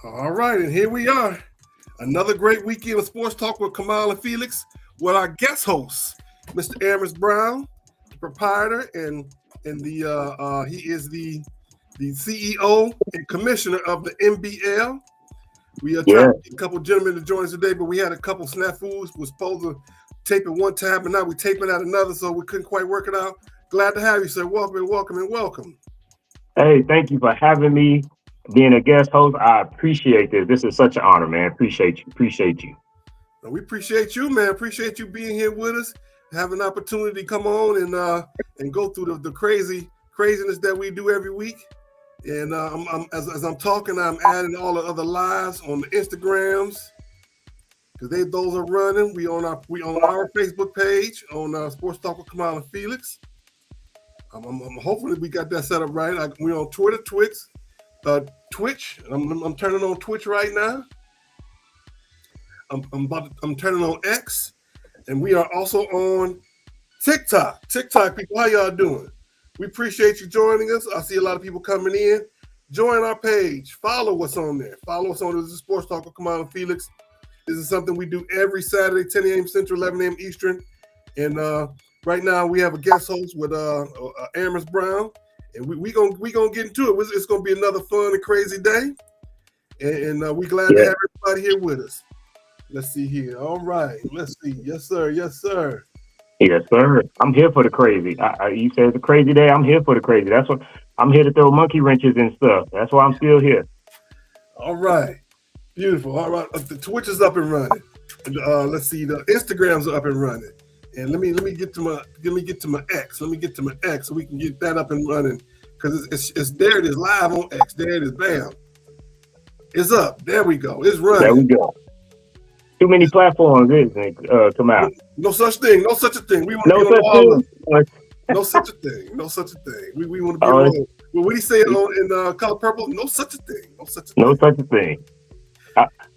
All right, and here we are. Another great weekend of sports talk with Kamau and Felix with our guest host, Mr. Amos Brown, the proprietor and he is the CEO and commissioner of the NBL. We are trying to get a couple gentlemen to join us today, but we had a couple snafus. We're supposed to tape at one time, but now we're taping at another, so we couldn't quite work it out. Glad to have you, sir. Welcome. Hey, thank you for having me, being a guest host. I appreciate this. This is such an honor, man. Appreciate you. We appreciate you, man. Appreciate you being here with us, have an opportunity to come on and go through the craziness that we do every week. And as I'm talking, I'm adding all the other lives on the Instagrams because those are running. We on our Facebook page on Sports Talk with Kamau and Felix. I'm hopefully we got that set up right. We're on Twitter, Twitch. I'm turning on Twitch right now. I'm turning on X, and we are also on TikTok. TikTok people, how y'all doing? We appreciate you joining us. I see a lot of people coming in. Join our page. Follow us on there. This is Sports Talk with Kamau and Felix. This is something we do every Saturday, 10 a.m. Central, 11 a.m. Eastern. And right now we have a guest host with Amos Brown. And we gonna get into it. It's gonna be another fun and crazy day. And we're glad to have everybody here with us. Let's see here. All right. Let's see. Yes, sir. Yes, sir. I'm here for the crazy. You said it's a crazy day. I'm here for the crazy. That's what I'm here to throw monkey wrenches and stuff. That's why I'm still here. All right. Beautiful. All right. The Twitch is up and running. Let's see. The Instagrams are up and running. And let me get to my X. Let me get to my X so we can get that up and running because it's there. It is live on X. There it is. Bam. It's up. There we go. It's running. There we go. Too many platforms, isn't it? Come out. No such thing. We want to be on all of them. No such a thing. We want to be on. Well, what do you say in Color Purple? No such a thing. No such a thing.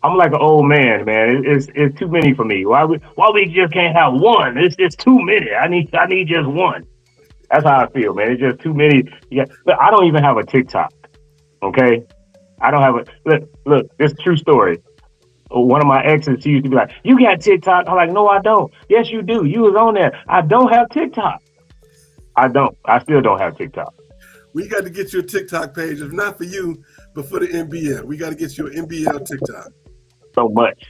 I'm like an old man. It's too many for me. Why we just can't have one? It's just too many. I need just one. That's how I feel, man. It's just too many. Yeah, but I don't even have a TikTok. Okay, I don't have a look. This is a true story. One of my exes, she used to be like, "You got TikTok?" I'm like, "No, I don't." "Yes, you do. You was on there." "I don't have TikTok." I still don't have TikTok. We got to get you a TikTok page, if not for you, but for the NBL. We got to get you an NBL TikTok. So much.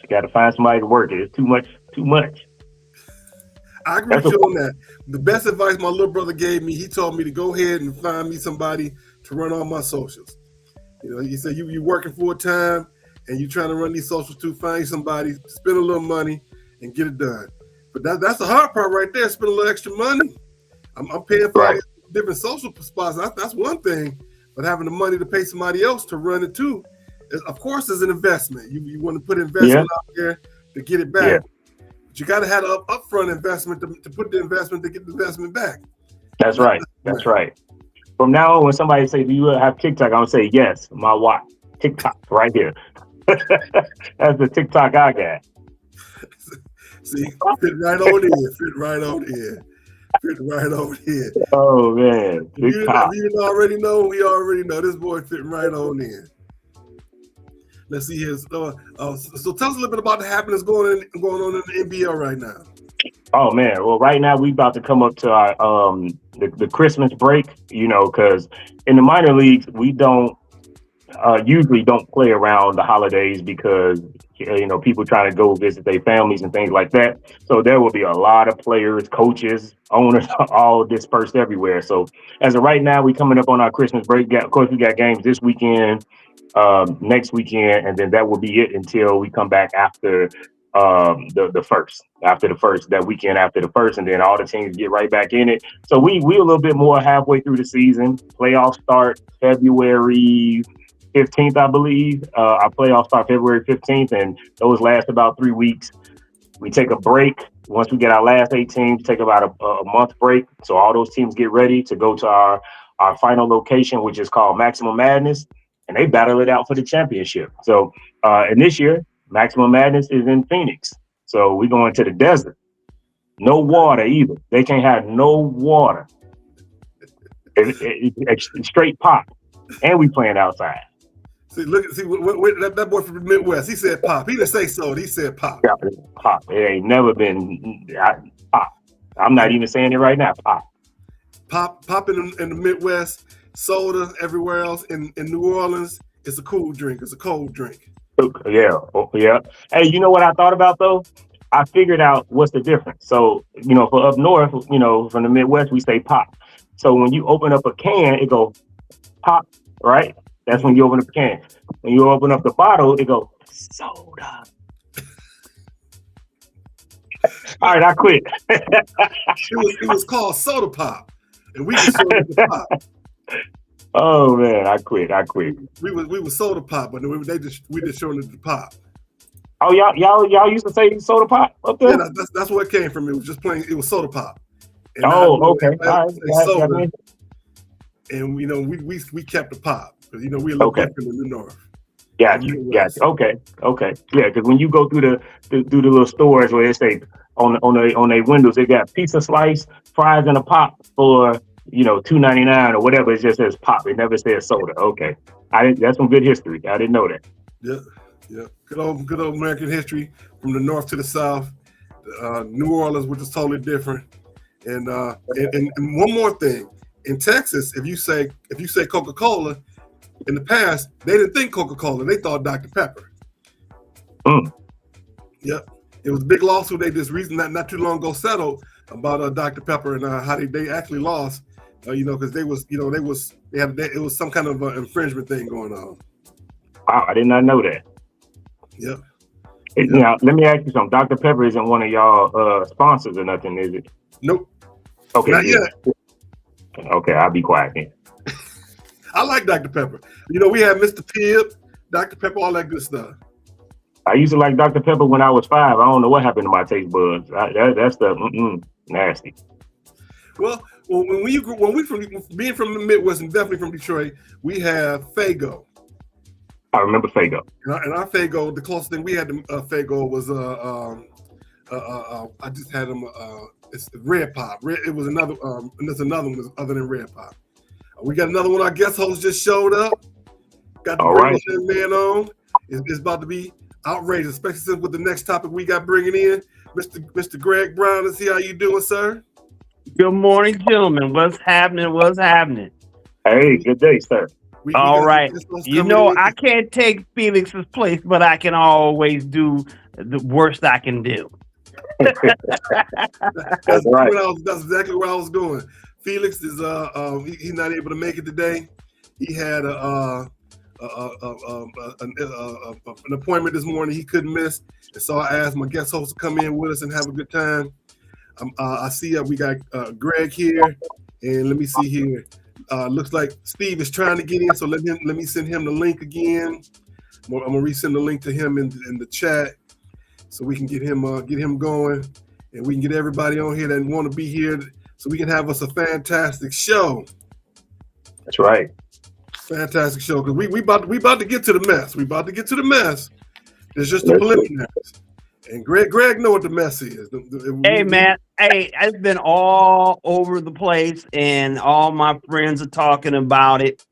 Got to find somebody to work it. It's too much. I agree with you on that. The best advice my little brother gave me, he told me to go ahead and find me somebody to run all my socials. You know, he said, you working full time and you trying to run these socials too, find somebody, spend a little money and get it done. But that's the hard part right there, spend a little extra money. I'm paying for all these different social spots. That's one thing, but having the money to pay somebody else to run it too, of course, is an investment. You want to put investment out there to get it back. Yeah. But you got to have an upfront investment to put the investment to get the investment back. That's right. From now on, when somebody say, "Do you have TikTok?" I'm going to say, "Yes, my watch. TikTok right here." That's the TikTok I got. See, fit right on in. Oh man, you already know. We already know this boy fitting right on in. Let's see here. So tell us a little bit about the happenings going on in the NBL right now. Oh man, well right now we about to come up to our the Christmas break. You know, because in the minor leagues we usually don't play around the holidays because people trying to go visit their families and things like that. So there will be a lot of players, coaches, owners, all dispersed everywhere. So as of right now, we coming up on our Christmas break. Of course, we got games this weekend, next weekend, and then that will be it until we come back after the first. After the first, that weekend after the first, and then all the teams get right back in it. So we a little bit more halfway through the season. Playoffs start February 15th, I believe. Our playoffs start February 15th, and those last about 3 weeks. We take a break. Once we get our last 8 teams, take about a month break. So all those teams get ready to go to our final location, which is called Maximum Madness, and they battle it out for the championship. So, and this year, Maximum Madness is in Phoenix. So we're going to the desert. No water either. They can't have no water. It's straight pop. And we playing outside. See what that boy from the Midwest. He said pop. He didn't say soda. He said pop. Yeah, pop. It ain't never been pop. I'm not even saying it right now. Pop in the Midwest. Soda everywhere else in New Orleans. It's a cool drink. It's a cold drink. Yeah. Oh, yeah. Hey, you know what I thought about though? I figured out what's the difference. So, for up north, from the Midwest, we say pop. So when you open up a can, it go pop, right? That's when you open up a can. When you open up the bottle, it go soda. All right, I quit. It was called soda pop, and we just showed it the pop. Oh man, I quit. We was soda pop, but we just showing it the pop. Oh, y'all used to say soda pop up there? Yeah, that's where it came from. It was just plain. It was soda pop. And okay. All right. Soda, and we kept the pop because we're a little different in the north. Gotcha. Okay. Yeah, because when you go through the little stores where they say on their windows they got pizza slice, fries, and a pop for $2.99 or whatever. It just says pop. It never says soda. Okay, that's some good history. I didn't know that. Yeah. Good old American history from the north to the south. New Orleans, which is totally different. And one more thing, in Texas, if you say Coca-Cola, in the past they didn't think Coca-Cola, they thought Dr. Pepper. Yep, it was a big lawsuit they just recently not too long ago settled about Dr. Pepper and how they actually lost, because it was some kind of infringement thing going on. Wow, I did not know that. Yep. Now, let me ask you something. Dr. Pepper isn't one of y'all sponsors or nothing, is it? Nope. Okay. Not yet. Okay, I'll be quiet then. I like Dr. Pepper. We had Mr. Pibb, Dr. Pepper, all that good stuff. I used to like Dr. Pepper when I was 5. I don't know what happened to my taste buds. That stuff, nasty. Well, when we being from the Midwest and definitely from Detroit, we have Faygo. I remember Faygo. And our Faygo, the closest thing we had to Faygo was I just had them. It's Red Pop. It was another. And there's another one other than Red Pop. We got another one. Our guest host just showed up. Got the man on. It's about to be outrageous, especially with the next topic we got bringing in. Mr. Greg Brown is here. How you doing, sir? Good morning, gentlemen. What's happening? Hey, good day, sir. All right. I can't take Felix's place, but I can always do the worst I can do. That's right. That's exactly where I was going. Felix is he's not able to make it today. He had an appointment this morning he couldn't miss, and so I asked my guest host to come in with us and have a good time. I see we got Greg here, and let me see here. Looks like Steve is trying to get in, so let me send him the link again. I'm gonna resend the link to him in the chat, so we can get him going, and we can get everybody on here that want to be here, so we can have us a fantastic show. That's right. Fantastic show, because we about to get to the mess. We about to get to the mess. It's just the preliminaries. And Greg know what the mess is. Hey, man. Hey, it's been all over the place, and all my friends are talking about it.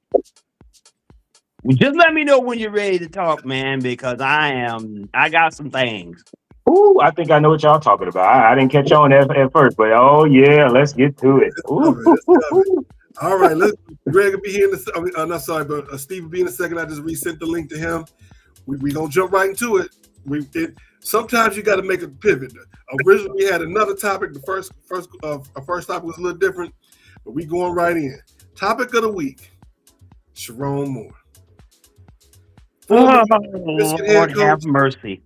Just let me know when you're ready to talk, man, because I got some things. Ooh, I think I know what y'all talking about. I didn't catch on at first, but oh yeah, let's get to it. All right, Greg will be here Steve will be in a second. I just resent the link to him. We gonna jump right into it. Sometimes you got to make a pivot. Originally, we had another topic. The first topic was a little different, but we going right in. Topic of the week: Sharon Moore. Lord have mercy.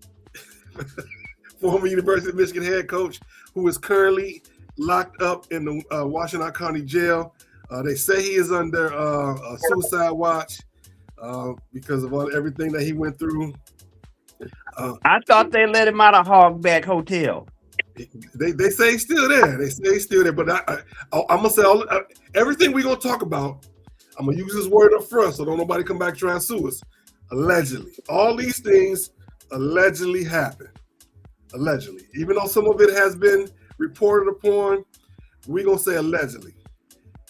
Former University of Michigan head coach, who is currently locked up in the Washington County Jail. They say he is under a suicide watch because of everything that he went through. I thought they let him out of Hogback Hotel. They say he's still there. But I'm gonna say everything we're gonna talk about. I'm gonna use this word up front, so don't nobody come back trying to sue us. Allegedly, all these things allegedly happened. Allegedly, even though some of it has been reported upon, we're gonna say allegedly.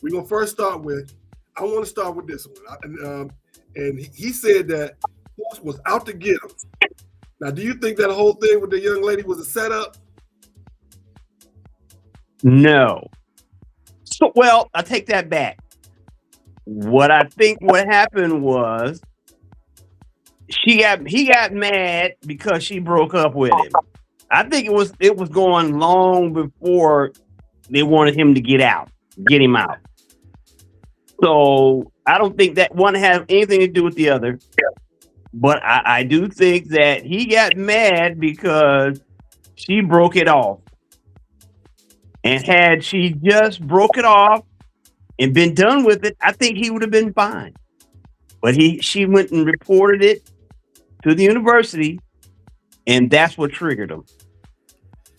We're gonna first start with. I want to start with this one. and he said that Force was out to get him. Now, do you think that whole thing with the young lady was a setup? No. So, well, I take that back. What I think what happened was he got mad because she broke up with him. I think it was going long before they wanted him to get him out. So I don't think that one has anything to do with the other. But I do think that he got mad because she broke it off. And had she just broke it off and been done with it, I think he would have been fine. But she went and reported it to the university, and that's what triggered him.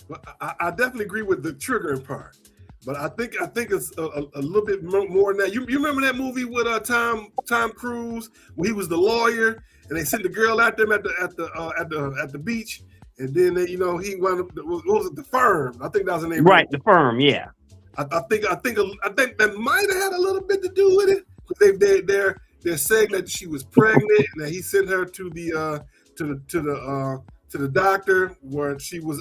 Well, I definitely agree with the triggering part, but I think it's a little bit more than that. You remember that movie with Tom Cruise when he was the lawyer and they sent the girl at them at the beach, and then he wound up. What was it? The Firm. I think that was the name. Right, The Firm. Yeah. I think that might have had a little bit to do with it. They're saying that she was pregnant and that he sent her to the doctor where she was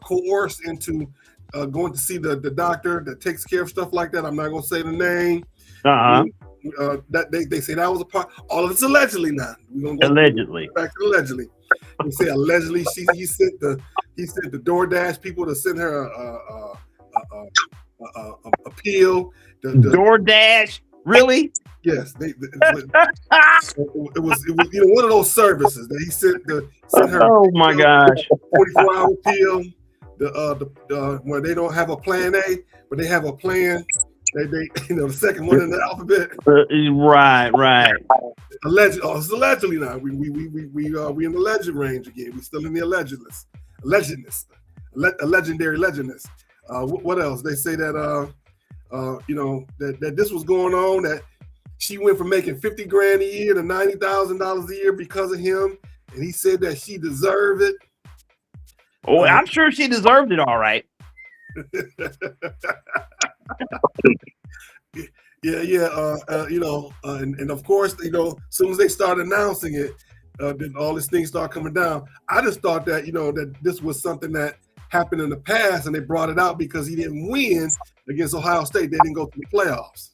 coerced into going to see the doctor that takes care of stuff like that. I'm not gonna say the name. That they say that was a part. All of it's allegedly now. We're gonna allegedly. Back to allegedly. They say allegedly he sent the DoorDash people to send her appeal. DoorDash, really? Yes, it was one of those services that he sent her. Oh my gosh! 24-hour appeal. Where they don't have a plan A, but they have a plan. They the second one in the alphabet. Right. It's allegedly now. We in the legend range again. We still in the allegedness, a legendary legendness. What else? They say that that this was going on, that she went from making $50,000 a year to $90,000 a year because of him, and he said that she deserved it. Oh, I'm sure she deserved it, all right. And of course, as soon as they start announcing it, then all these things start coming down. I just thought that that this was something that happened in the past, and they brought it out because he didn't win against Ohio State. They didn't go to the playoffs.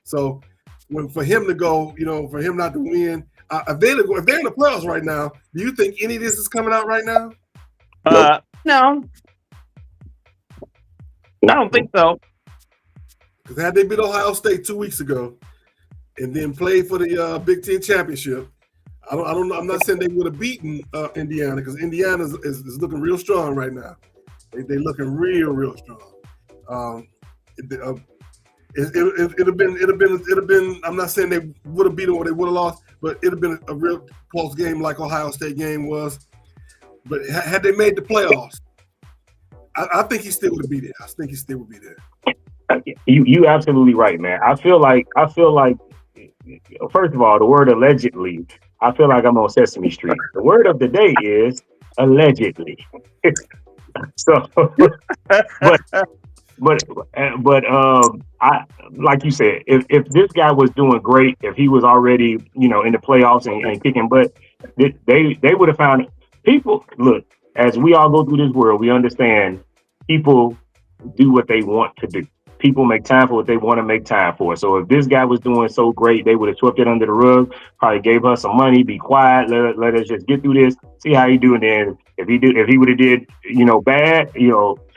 So for him to go, for him not to win, if they're in the playoffs right now, do you think any of this is coming out right now? No. I don't think so. Because had they beat Ohio State 2 weeks ago and then played for the Big Ten championship, I don't know. I'm not saying they would have beaten Indiana, because Indiana is looking real strong right now. They're looking real strong. It'd have been. I'm not saying they would have beaten or they would have lost, but it'd have been a real close game like Ohio State game was. But had they made the playoffs, I think he still would be there. I think he still would be there. You absolutely right, man. I feel like first of all, the word allegedly, I feel like I'm on Sesame Street. The word of the day is allegedly. So, but I like you said, if this guy was doing great, if he was already in the playoffs and kicking butt, they would have found people. Look, as we all go through this world, we understand people do what they want to do. People make time for what they want to make time for. So if this guy was doing so great, they would have swept it under the rug, probably gave her some money, be quiet, let us just get through this, see how he do. And then if he would have did, bad,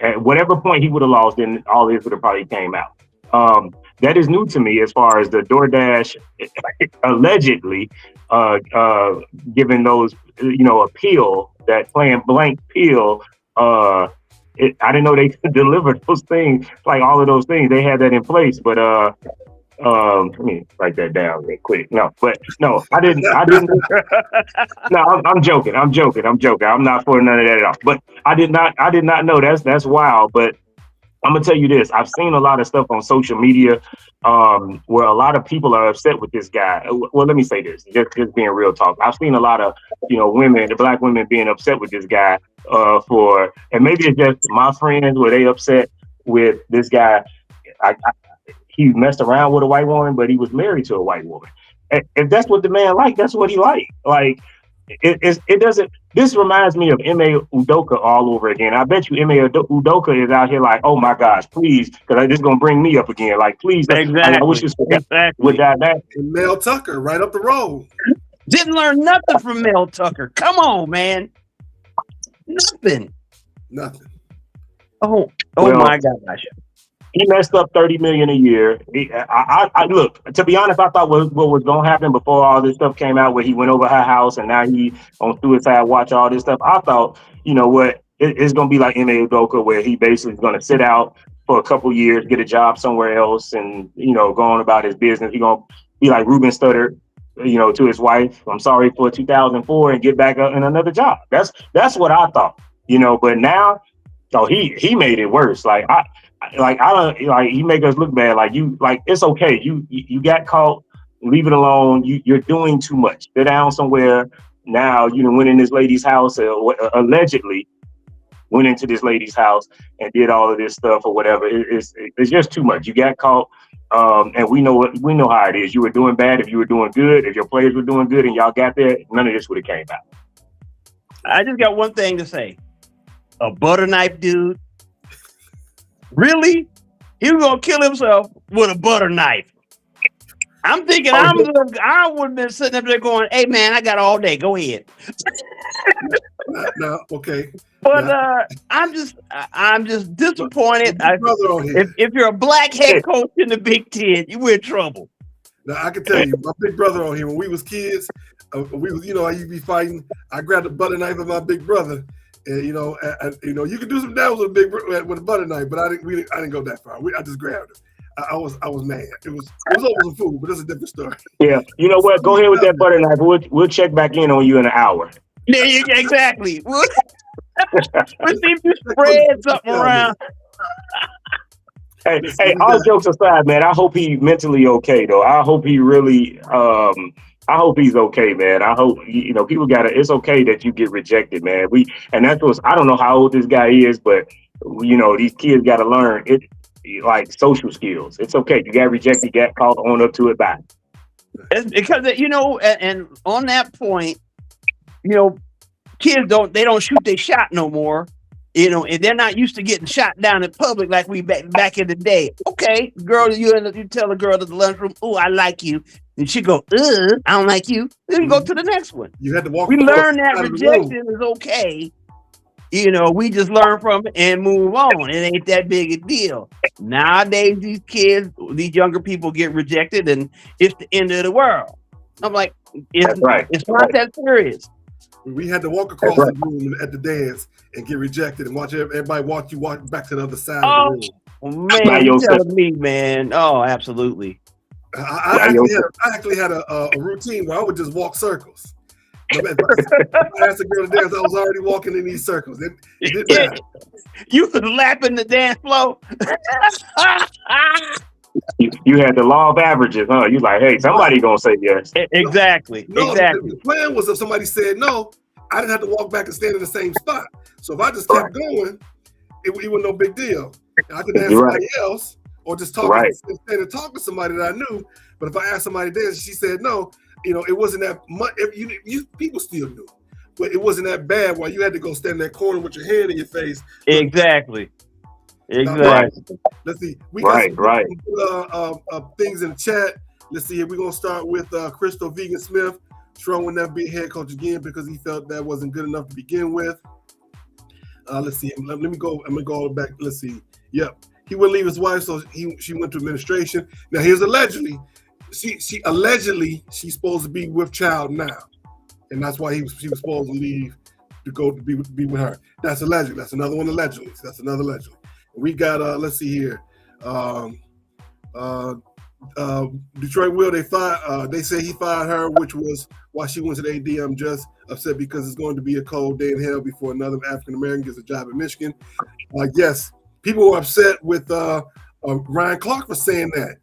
at whatever point he would have lost, then all this would have probably came out. That is new to me as far as the DoorDash allegedly giving those, appeal, that playing blank pill, I didn't know they could deliver those things, like all of those things. They had that in place, but let me write that down real quick. No, I didn't. No, I'm joking. I'm not for none of that at all. But I did not know. That's wild. But I'm gonna tell you this. I've seen a lot of stuff on social media where a lot of people are upset with this guy. Well, let me say this, just being real talk. I've seen a lot of women, the black women, being upset with this guy and maybe it's just my friends where they upset with this guy. He messed around with a white woman, but he was married to a white woman. if that's what the man like, that's what he like. Like it doesn't. This reminds me of M.A. Udoka all over again. I bet you M.A. Udoka is out here like, oh my gosh, please, because this is gonna bring me up again. Like, please, Exactly. I wish this would that. And Mel Tucker right up the road. Didn't learn nothing from Mel Tucker. Come on, man. Nothing. Oh Well, my gosh. He messed up $30 million a year. I look, to be honest, I thought what was gonna happen before all this stuff came out, where he went over her house and now he on suicide watch, all this stuff. I thought, you know what, it's gonna be like M.A. Udoka, where he basically is gonna sit out for a couple years, get a job somewhere else, and go on about his business. He's gonna be like Ruben Studdard, to his wife, I'm sorry for 2004, and get back up in another job. That's what I thought, But now, he made it worse. I don't he make us look bad. It's okay. You got caught. Leave it alone. You're doing too much. Sit down somewhere. Now went in this lady's house, allegedly went into this lady's house and did all of this stuff or whatever. It's just too much. You got caught, and we know how it is. You were doing bad. If you were doing good, if your players were doing good, and y'all got there, none of this would have came out. I just got one thing to say. A butter knife dude. Really? He was gonna kill himself with a butter knife. I'm thinking I would have been sitting up there going, "Hey man, I got all day. Go ahead." No, okay. But I'm just disappointed. If you're a black head coach in the Big Ten, you in trouble. Now I can tell you, my big brother on here, when we was kids, I used to be fighting. I grabbed a butter knife of my big brother. And you can do some damage with a butter knife, but I didn't go that far. I just grabbed it. I was mad. It was over some food, but it's a different story. Yeah, you know what? Go ahead with that butter knife. We'll check back in on you in an hour. There you go. Exactly. We'll see if you spread something around. Hey, all jokes aside, man, I hope he's mentally okay, though. I hope he really, I hope he's okay, man. I hope, people it's okay that you get rejected, man. I don't know how old this guy is, but, these kids got to learn it, like social skills. It's okay. You got rejected, got called, on up to it, bye. It's because, and on that point, kids don't shoot their shot no more. And they're not used to getting shot down in public like we back in the day. Okay, girl, you tell a girl at the lunchroom, "Oh, I like you," and she go, "I don't like you." Then you go to the next one. You had to walk. We learn that rejection is okay. We just learn from it and move on. It ain't that big a deal. Nowadays, these kids, these younger people get rejected, and it's the end of the world. I'm like, it's not that serious. We had to walk across the room at the dance and get rejected and watch everybody walk back to the other side of the room. Man, you're telling me, man. Oh, absolutely. I actually had a routine where I would just walk circles. If I asked a girl to dance, I was already walking in these circles. It didn't matter. You was lapping the dance floor. You had the law of averages, huh? You like, hey, somebody gonna say yes. Exactly. Exactly. The plan was if somebody said no, I didn't have to walk back and stand in the same spot. So if I just kept going, it was no big deal. And I could ask somebody else or just talk and talk to somebody that I knew. But if I asked somebody this and she said no, it wasn't that much. People still knew, but it wasn't that bad. While you had to go stand in that corner with your hand in your face. Exactly. Let's see. We got some things in the chat. Let's see. We're gonna start with Crystal Vegan Smith throwing that big head coach again because he felt that wasn't good enough to begin with. Let's see. Let me go. I'm gonna go back. Let's see. Yep. He wouldn't leave his wife, so she went to administration. Now here's allegedly. She allegedly she's supposed to be with child now, and that's why she was supposed to leave to go to be with her. That's allegedly. That's another one allegedly. That's another allegedly. We got let's see here. Detroit Will, they say he fired her, which was why she went to the AD. I'm just upset because it's going to be a cold day in hell before another African American gets a job in Michigan. Yes, people were upset with Ryan Clark for saying that.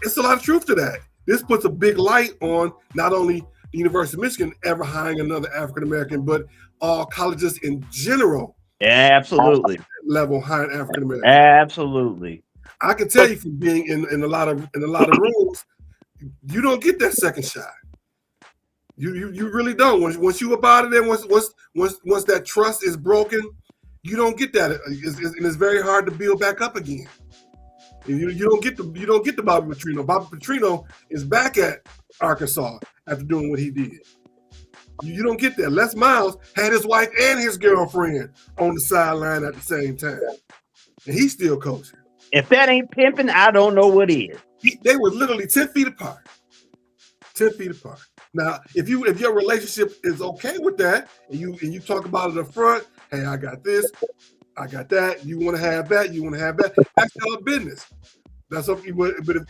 It's a lot of truth to that. This puts a big light on not only the University of Michigan ever hiring another African American, but all colleges in general. Yeah, absolutely. Level hiring African American. Absolutely. I can tell you from being in a lot of rooms, you don't get that second shot. You really don't. Once you about it, and once that trust is broken, you don't get that, and it's very hard to build back up again. You don't get the Bobby Petrino. Bobby Petrino is back at Arkansas after doing what he did. You don't get that. Les Miles had his wife and his girlfriend on the sideline at the same time, and he's still coaching. If that ain't pimping, I don't know what is. They were literally 10 feet apart. 10 feet apart. Now, if your relationship is okay with that, and you talk about it up front, hey, I got this, I got that. You want to have that, you want to have that. That's your business. That's up. But if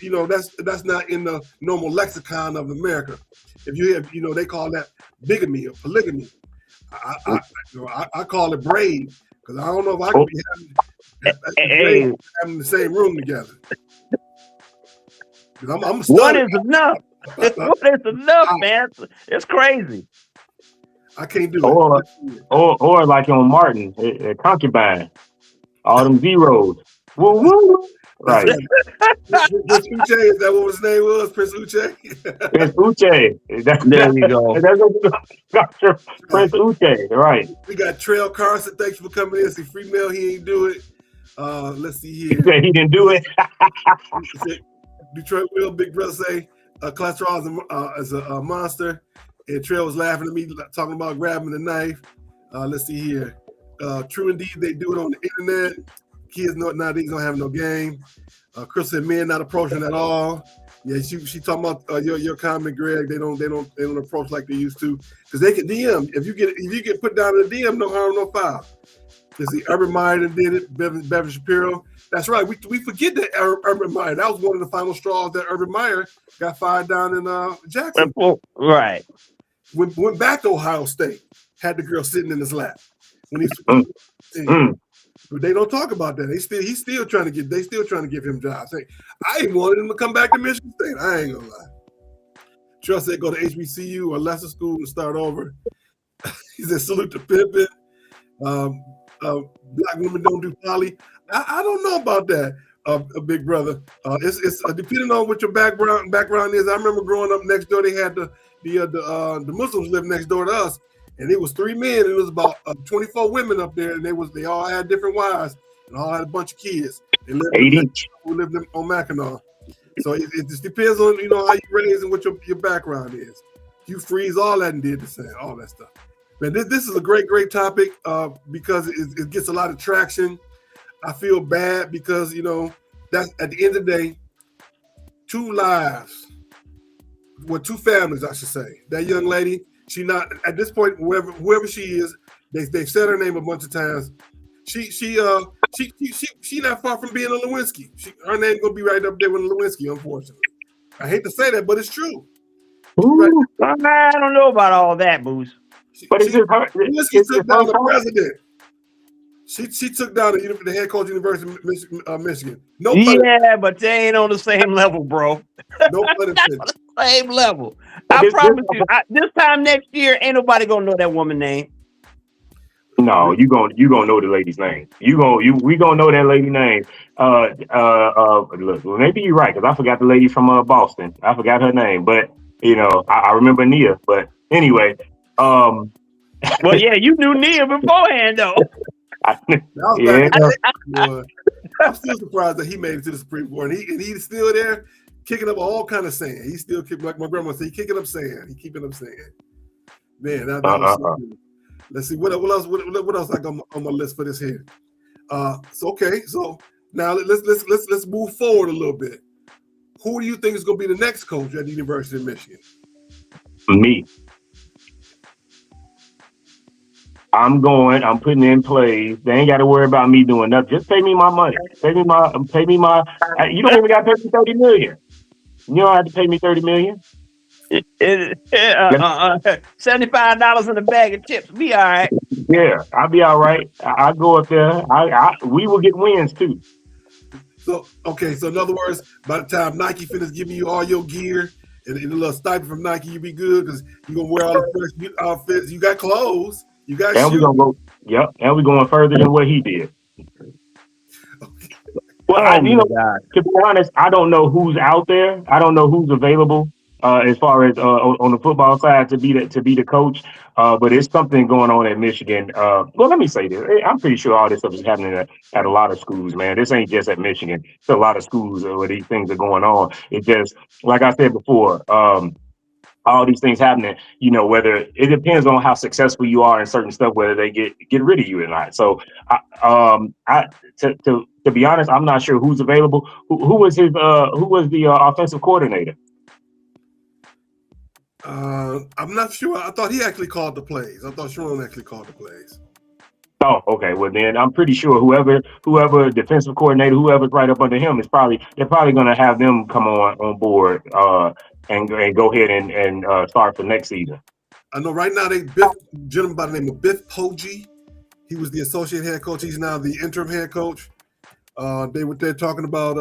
that's not in the normal lexicon of America. If you have, they call that bigamy or polygamy. I call it brave because I don't know if I can be having the same room together. I'm what is enough? What is enough, man? It's crazy. I can't do it. Or like on Martin, concubine, all them zeros. Woo woo. Right. Prince Uche, is that what his name was? Prince Uche? Prince Uche. There you go. That's Prince Uche, right. We got Trail Carson. Thanks for coming in. See, free mail, he ain't do it. Let's see here. He said he didn't do it. Detroit Will, Big Brother say, cholesterol is a monster. And Trail was laughing at me, talking about grabbing the knife. Let's see here. True indeed, they do it on the internet. Kids nowadays don't have no game. Chris said men not approaching at all. Yeah, she talking about your comment, Greg. They don't approach like they used to because they can DM. If you get put down in the DM, no harm, no foul. You see, Urban Meyer did it. Bevan Shapiro. That's right. We forget that Urban Meyer. That was one of the final straws that Urban Meyer got fired down in Jackson. Right. Went back to Ohio State. Had the girl sitting in his lap when he's. But they don't talk about that. He's still trying to give him jobs. I ain't wanted him to come back to Michigan State. I ain't gonna lie. Trust said go to HBCU or lesser school and start over. He said salute to Pippen. Black women don't do poly. I don't know about that, big brother. It's depending on what your background is. I remember growing up next door. They had the Muslims lived next door to us. And it was 3 men. It was about 24 women up there, and they all had different wives and all had a bunch of kids. They lived on Mackinac. So it just depends on how you raised and what your background is. You freeze all that and did the same, all that stuff. Man, this is a great topic because it gets a lot of traction. I feel bad because that's at the end of the day, 2 lives, two families, I should say. That young lady. She not at this point. Whoever she is, they've said her name a bunch of times. She not far from being a Lewinsky. Her name gonna be right up there with Lewinsky. Unfortunately, I hate to say that, but it's true. Right. I don't know about all that, Booze. Lewinsky took down the president. She took down the head coach of University of Michigan. But they ain't on the same level, bro. No pun intended. Same level. I promise you. This time next year, ain't nobody gonna know that woman's name. No, you gonna know the lady's name. We gonna know that lady name. Look, maybe you're right because I forgot the lady from Boston. I forgot her name, but I remember Nia. But anyway, well, yeah, you knew Nia beforehand, though. I'm still surprised that he made it to the Supreme Court, and he's still there. Kicking up all kind of sand. He's still like my grandma said, kicking up sand. He keeping up sand. Man, that was so cool. Let's see what else I got on my list for this here. So now let's move forward a little bit. Who do you think is going to be the next coach at the University of Michigan? Me. I'm putting in plays. They ain't got to worry about me doing nothing. Just pay me my money. Pay me my. You don't even got to pay me $30 million. You don't have to pay me $30 million. $75 in a bag of chips. Be all right. Yeah, I'll be all right. I go up there. We will get wins too. So in other words, by the time Nike finishes giving you all your gear and a little stipend from Nike, you be good because you're gonna wear all the fresh outfits. You got clothes. You got shoes. We're gonna go. Yep, and we're going further than what he did. Okay. Well, to be honest, I don't know who's out there. I don't know who's available as far as on the football side to be the coach. But it's something going on at Michigan. Well, let me say this: I'm pretty sure all this stuff is happening at a lot of schools, man. This ain't just at Michigan. It's a lot of schools where these things are going on. It just, like I said before. All these things happening, whether it depends on how successful you are in certain stuff, whether they get rid of you or not. So, to be honest, I'm not sure who's available. Who was the offensive coordinator? I'm not sure. I thought he actually called the plays. I thought Sharon actually called the plays. Oh, okay. Well, then I'm pretty sure whoever defensive coordinator, whoever's right up under him, they're probably going to have them come on board and go ahead and start for next season. I know right now Biff, gentleman by the name of Biff Poggi. He was the associate head coach. He's now the interim head coach. They're talking about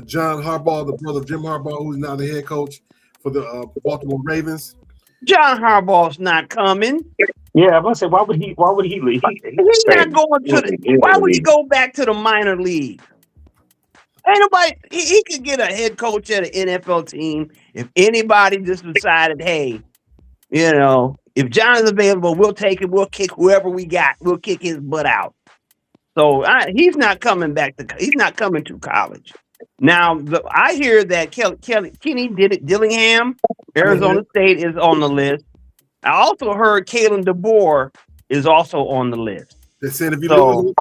John Harbaugh, the brother of Jim Harbaugh, who's now the head coach for the Baltimore Ravens. John Harbaugh's not coming. Yeah, I was gonna say, why would he leave? He's not going to why would he go back to the minor league? Ain't nobody. He could get a head coach at an NFL team if anybody just decided, hey, if John is available, we'll take him. We'll kick whoever we got. We'll kick his butt out. So he's not coming back he's not coming to college. Now I hear that Kenny Dillingham, Arizona State, is on the list. I also heard Kalen DeBoer is also on the list. They said if you lose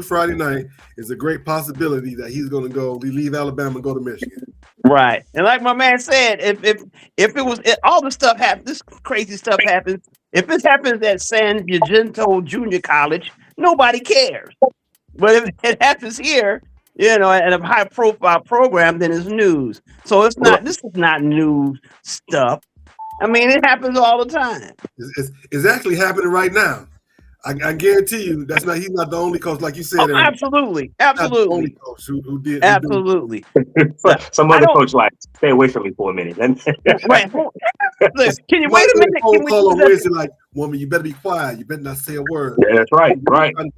Friday night, it's a great possibility that he's going to leave Alabama and go to Michigan. Right, and like my man said, if it was all the stuff happens, this crazy stuff happens. If it happens at San Jacinto Junior College, nobody cares. But if it happens here, at a high-profile program, then it's news. So it's not. This is not news stuff. I mean, it happens all the time. It's actually happening right now. I guarantee you, he's not the only coach, like you said. Oh, absolutely. Not the only coach who did. Absolutely. Some other coach stay away from me for a minute. Right. Look, can you wait a minute? Phone call on Wednesday, like, woman, you better be quiet. You better not say a word. Yeah, that's right. Right. Man,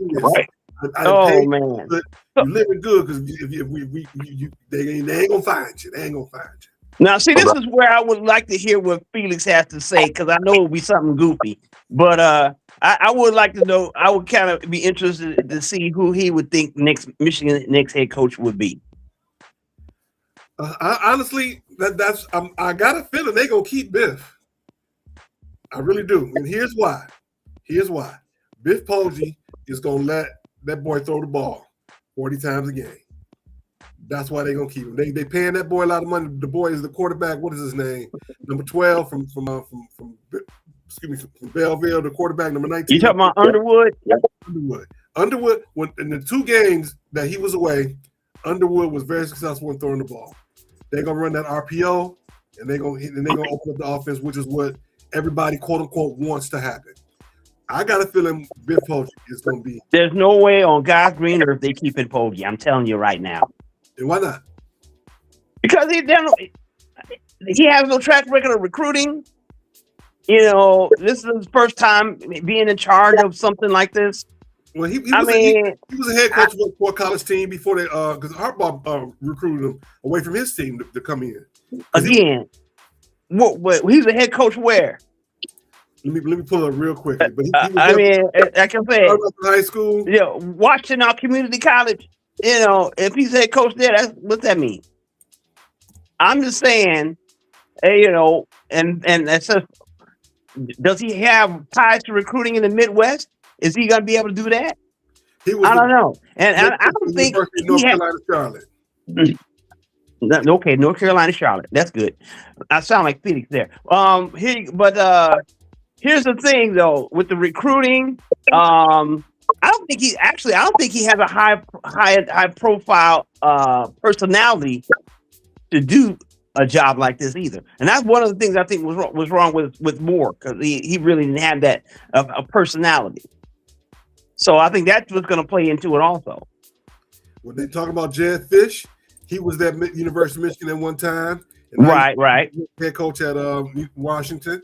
you're living good because they ain't gonna find you. They ain't gonna find you. Now, see, this is where I would like to hear what Felix has to say because I know it'll be something goofy. But I would like to know. I would kind of be interested to see who he would think Michigan next head coach would be. Honestly, I got a feeling they're gonna keep Biff. I really do, and here's why. Biff Poggi is gonna let that boy throw the ball 40 times a game. That's why they're gonna keep him. They paying that boy a lot of money. The boy is the quarterback. What is his name? Number 12 from Belleville. The quarterback number 19. You talking about Underwood? Underwood. When in the 2 games that he was away, Underwood was very successful in throwing the ball. They're gonna run that RPO, and they're gonna open up the offense, which is what everybody quote unquote wants to happen. I got a feeling Biff Poggi is going to be. There's no way on God's green earth they keep it Poggi. I'm telling you right now. And why not? Because he has no track record of recruiting. This is his first time being in charge of something like this. Well, he was a head coach for a college team before they because Harbaugh recruited him away from his team to come in. Again, he's a head coach where? Let me pull it up real quick. But I can say high school. Watching our community college. If he's head coach there, what's that mean? I'm just saying, and that's does he have ties to recruiting in the Midwest? Is he going to be able to do that? I don't know, and I don't think North Carolina, Charlotte. Okay, North Carolina, Charlotte. That's good. I sound like Felix there. Here's the thing, though, with the recruiting. I don't think he has a high profile personality to do a job like this either. And that's one of the things I think was wrong with Moore because he really didn't have that a personality. So I think that's what's going to play into it also. When they talk about Jed Fish, he was at University of Michigan at one time. Right. Head coach at Washington.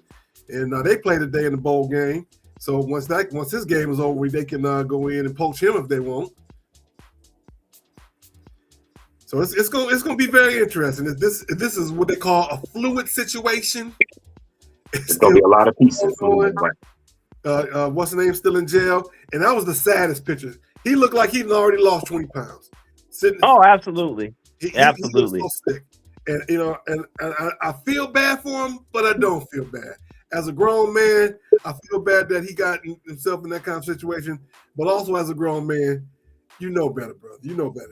And they played today in the bowl game. So once his game is over, they can go in and poach him if they want. So it's gonna be very interesting. If this is what they call a fluid situation, It's gonna be a lot of pieces. What's the name? Still in jail, and that was the saddest picture. He looked like he'd already lost 20 pounds. Oh, absolutely, absolutely. He was so sick, and and I feel bad for him, but I don't feel bad. As a grown man, I feel bad that he got himself in that kind of situation. But also, as a grown man, you know better, brother. You know better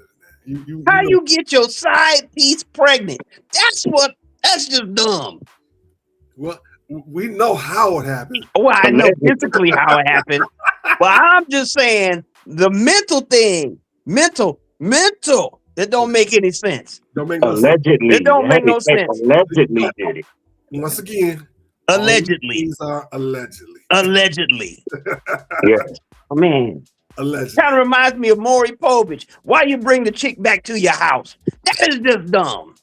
than that. How you get your side piece pregnant? That's just dumb. Well, we know how it happened. Well, I know physically how it happened, but I'm just saying the mental thing, mental. It don't make any sense. Don't make no allegedly. Sense. It don't make no sense. Allegedly did it. Once again. Allegedly. These are allegedly. Allegedly. Yeah. Man. Allegedly. Kind of reminds me of Maury Povich. Why you bring the chick back to your house? That is just dumb.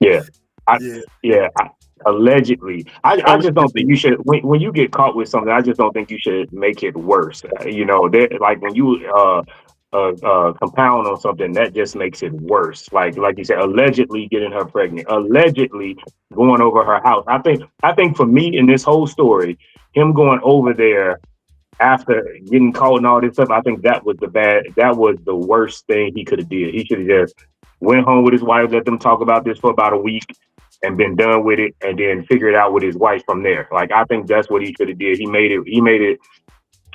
Yeah. Allegedly. I just don't think you should, when you get caught with something, I just don't think you should make it worse. Like when you compound on something, that just makes it worse. Like you said, allegedly getting her pregnant, allegedly going over her house. I think for me in this whole story, him going over there after getting caught and all this stuff, I think that was the worst thing he could have did. He should have just went home with his wife, let them talk about this for about a week and been done with it, and then figure it out with his wife from there. Like, I think that's what he should have did. He made it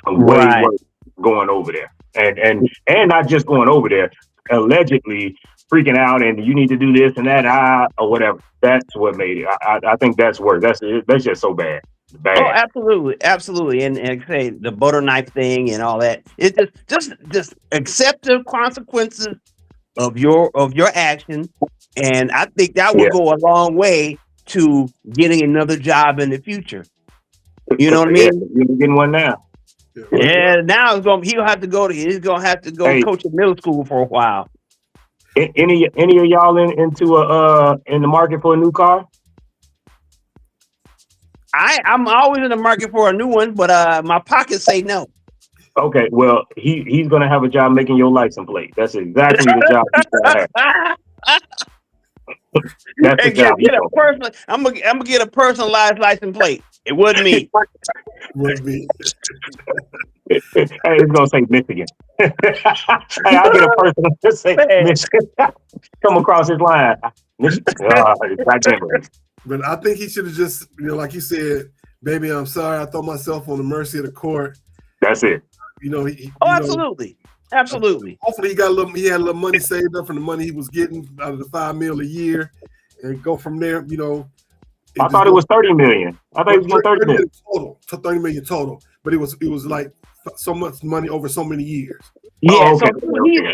way worse going over there. And not just going over there, allegedly freaking out and you need to do this and that, or whatever. That's what made it. I think that's worse. That's just so bad. Oh, absolutely. And say the butter knife thing and all that. It's just accept the consequences of your action, and I think that will go a long way to getting another job in the future. You know what I mean? You're getting one now. Yeah, now he's gonna have to go coach at middle school for a while. Any of y'all in the market for a new car? I'm always in the market for a new one, but my pockets say no. Okay, well, he's gonna have a job making your license plate. That's exactly the job he's gonna have. That's the job. I'm gonna get a personalized license plate. It wasn't me. Would be. Hey, it's gonna say Michigan. Hey, I get a person to say Michigan. Come across his line. But I think he should have just, like you said, baby, I'm sorry, I throw myself on the mercy of the court. That's it. Absolutely. Absolutely. Hopefully he had a little money saved up from the money he was getting out of the $5 million a year, and go from there. I thought it was 30 million. I thought it was 30 million total. 30 million total, but it was like so much money over so many years. Yeah, so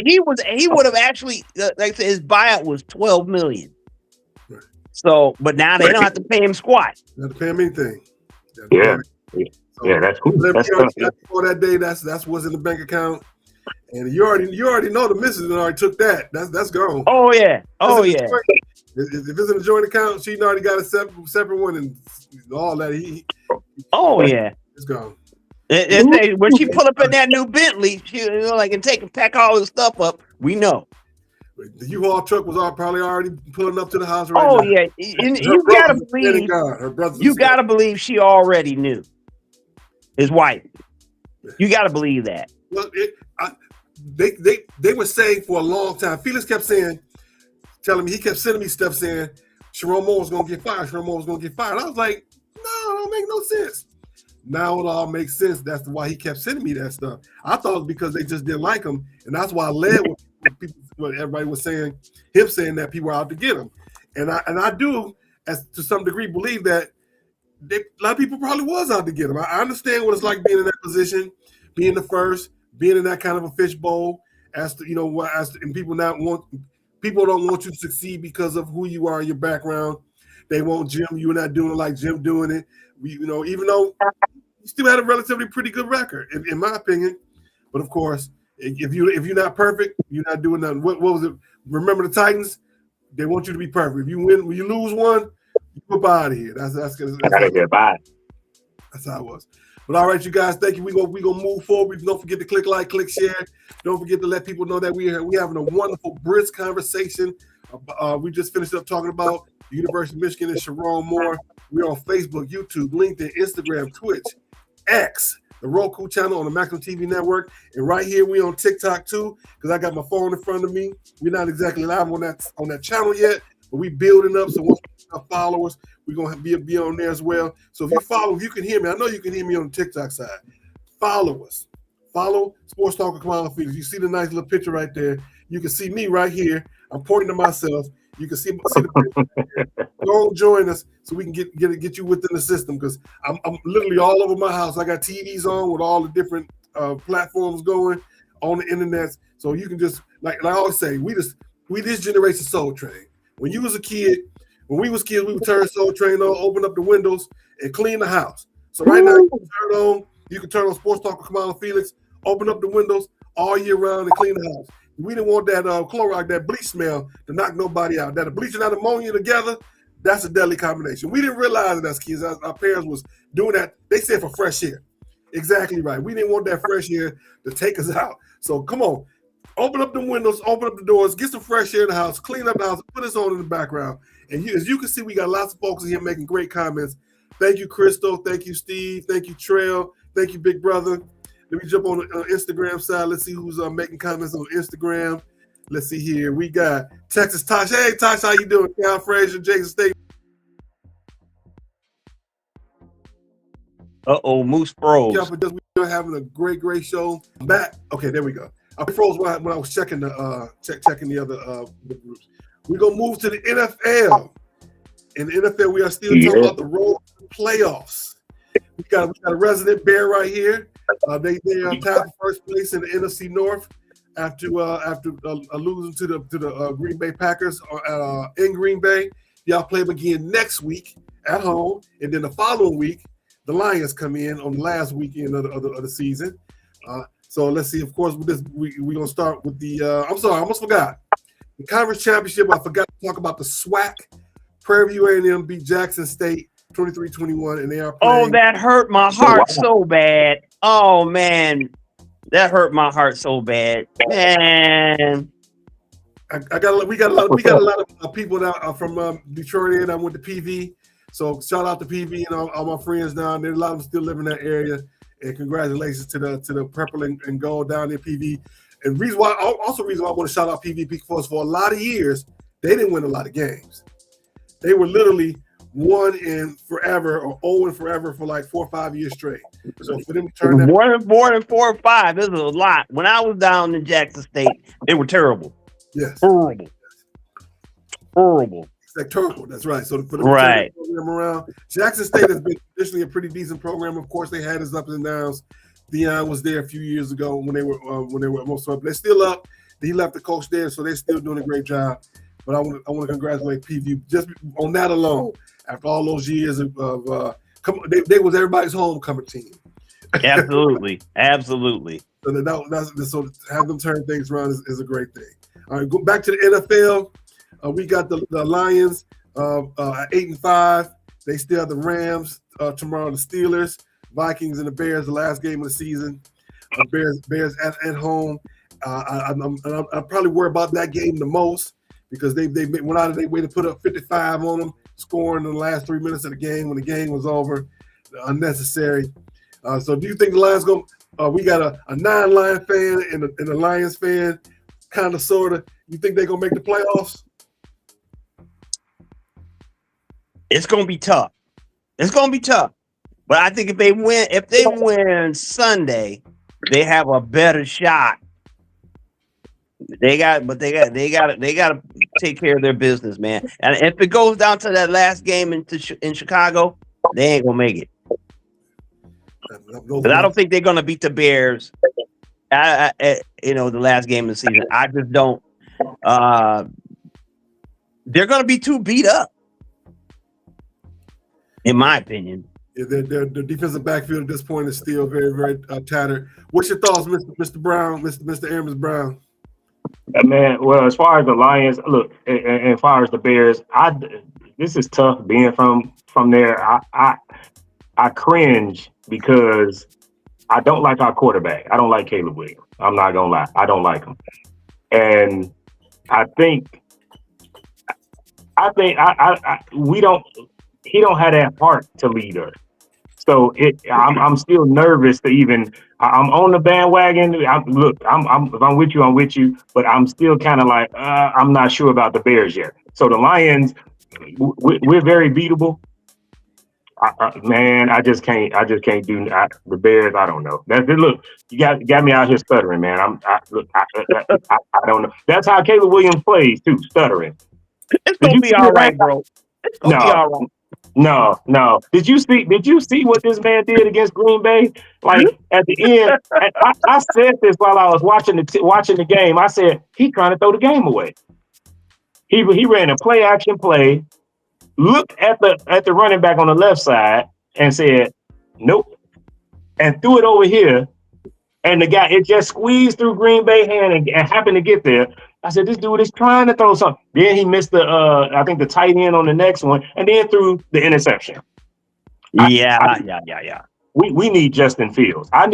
he would have actually, like I said, his buyout was 12 million. Right. So, but now they don't have to pay him squat. They don't have to pay him anything. Yeah, that's cool. Before that day, that's what's in the bank account, and you already know the missus already took that. That's gone. Oh yeah. If it's in a joint account, she already got a separate one and all that. It's gone. When she pull up in that new Bentley, she and pack all his stuff up. We know. The U-Haul truck was probably already pulling up to the house right now. Oh yeah, you gotta believe. Her brother. You gotta believe she already knew. His wife. You gotta believe that. Well, they were saying for a long time. Felix kept telling me, he kept sending me stuff saying Sharon Moore was gonna get fired. Sharon Moore was gonna get fired. I was like, no, it don't make no sense. Now it all makes sense. That's why he kept sending me that stuff. I thought it was because they just didn't like him, and that's why I led with what everybody was saying. Him saying that people were out to get him, and I do, as to some degree, believe that a lot of people probably was out to get him. I understand what it's like being in that position, being the first, being in that kind of a fishbowl. And people don't want you to succeed because of who you are, your background. They want Jim. You're not doing it like Jim doing it. Even though you still had a relatively pretty good record, in my opinion. But of course, if you're not perfect, you're not doing nothing. What was it? Remember the Titans? They want you to be perfect. If you win, when you lose one, you go out of here. That's how it was. But all right, you guys, thank you. We gonna move forward. Don't forget to click like, click share. Don't forget to let people know that we having a wonderful, brisk conversation. We just finished up talking about the University of Michigan and Sharon Moore. We're on Facebook, YouTube, LinkedIn, Instagram, Twitch, X, the Roku channel on the Maximum TV network, and right here we on TikTok too. Because I got my phone in front of me. We're not exactly live on that channel yet, but we building up. So once we have followers, we're gonna be on there as well. So if you follow, if you can hear me, I know you can hear me on the TikTok side. Follow us. Follow Sports Talker Kamau and Felix. You see the nice little picture right there. You can see me right here. I'm pointing to myself. You can see the picture. Go join us so we can get you within the system, because I'm literally all over my house. I got TVs on with all the different platforms going on the internet. So you can just, like I always say, we this generation Soul Train. When you was a kid, when we was kids, we would turn Soul Train on, open up the windows, and clean the house. So right now you can turn on Sports Talk with Kamau and Felix, open up the windows all year round and clean the house. We didn't want that Clorox, that bleach smell to knock nobody out. That bleach and that ammonia together, that's a deadly combination. We didn't realize it as kids. Our parents was doing that. They said for fresh air. Exactly right. We didn't want that fresh air to take us out. So come on, open up the windows, open up the doors, get some fresh air in the house, clean up the house, put us on in the background. And as you can see, we got lots of folks in here making great comments. Thank you, Crystal. Thank you, Steve. Thank you, Trail. Thank you, Big Brother. Let me jump on the Instagram side. Let's see who's making comments on Instagram. Let's see here. We got Texas Tosh. Hey, Tosh, how you doing? Cal Frazier, Jason State. Moose froze. We're having a great show. Back. Okay, there we go. I froze when I was checking checking the other groups. We're gonna move to the NFL. In the NFL, we are still talking about the road playoffs. We got a resident Bear right here. They are tied for first place in the NFC North after losing to the Green Bay Packers in Green Bay. Y'all play them again next week at home, and then the following week the Lions come in on the last weekend of the season. So let's see. Of course, with this we're gonna start with the. I'm sorry, I almost forgot the conference championship. I forgot to talk about the SWAC. Prairie View A&M beat Jackson State 23-21, and they are playing. Oh, that hurt my heart so bad. Oh man, that hurt my heart so bad, man. We got a lot of people that are from Detroit and I went to PV. So shout out to PV and all my friends down there. A lot of them still live in that area. And congratulations to the purple and gold down there, PV. And reason why I want to shout out PV because for a lot of years they didn't win a lot of games. They were literally 1 and forever or 0 and forever for like 4 or 5 years straight. So for them to turn that more than 4 or 5, this is a lot. When I was down in Jackson State, they were terrible. Yes, horrible. It's like terrible. That's right. So for the program around, Jackson State has been traditionally a pretty decent program. Of course, they had its ups and downs. Dion was there a few years ago when they were most up. They're still up. He left the coach there, so they're still doing a great job. But I want to congratulate PV just on that alone. After all those years of they was everybody's homecoming team. Absolutely. So to have them turn things around is a great thing. All right, go back to the NFL. We got the Lions at 8-5. They still have the Rams tomorrow. The Steelers, Vikings, and the Bears. The last game of the season. Bears at home. I'm probably worried about that game the most because they went out of their way to put up 55 on them, scoring in the last 3 minutes of the game when the game was over. Unnecessary. So do you think the Lions go? We got a non-Lion fan and a Lions fan, kind of, sort of. You think they're going to make the playoffs? It's going to be tough. But I think if they win Sunday, they have a better shot. They got to take care of their business, man. And if it goes down to that last game in Chicago, they ain't gonna make it. But I don't think they're gonna beat the Bears. The last game of the season. I just don't. They're gonna be too beat up, in my opinion. Yeah, their defensive backfield at this point is still very, very tattered. What's your thoughts, Mr. Brown, Mr. Amos Brown? Man, well, as far as the Lions, look, and as far as the Bears, this is tough being from there. I I cringe because I don't like our quarterback. I don't like Caleb Williams. I'm not gonna lie. I don't like him. And I think we don't. He don't have that heart to lead us. So I'm still nervous to even. I'm on the bandwagon. If I'm with you, I'm with you. But I'm still kind of like I'm not sure about the Bears yet. So the Lions, we're very beatable. Man, I just can't do the Bears. I don't know. Look, you got me out here stuttering, man. I don't know. That's how Caleb Williams plays too, stuttering. It's gonna be all right, bro. It's gonna be all right. No. Did you see what this man did against Green Bay? Like at the end, I said this while I was watching the game. I said he trying to throw the game away. He ran a play action play. Looked at the running back on the left side and said, nope, and threw it over here. And the guy, it just squeezed through Green Bay hand and happened to get there. I said, this dude is trying to throw something. Then he missed I think the tight end on the next one, and then threw the interception. Yeah. We need Justin Fields. I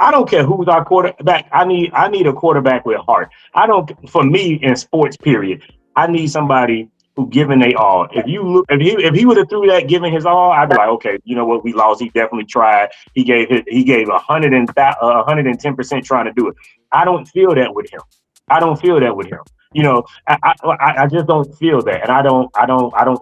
don't care who's our quarterback. I need a quarterback with heart. For me in sports, period, I need somebody who giving they all. If he would have threw that giving his all, I'd be like, okay, you know what, we lost. He definitely tried. He gave 110% trying to do it. I don't feel that with him. You know, I just don't feel that, and I don't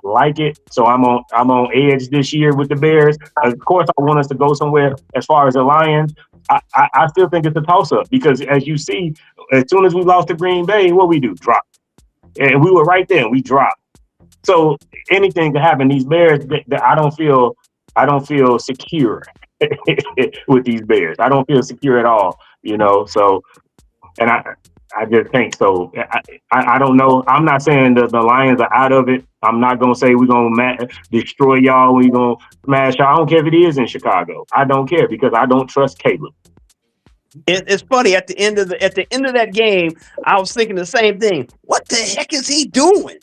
like it. So I'm on edge this year with the Bears. Of course, I want us to go somewhere. As far as the Lions, I still think it's a toss up because as you see, as soon as we lost to Green Bay, what we do, drop, and we were right there, and we dropped. So anything can happen. These Bears, I don't feel secure with these Bears. I don't feel secure at all. You know, so and I just think so. I don't know. I'm not saying the Lions are out of it. I'm not gonna say we're gonna destroy y'all. We're gonna smash y'all. I don't care if it is in Chicago. I don't care because I don't trust Caleb. It's funny at the end of that game, I was thinking the same thing. What the heck is he doing?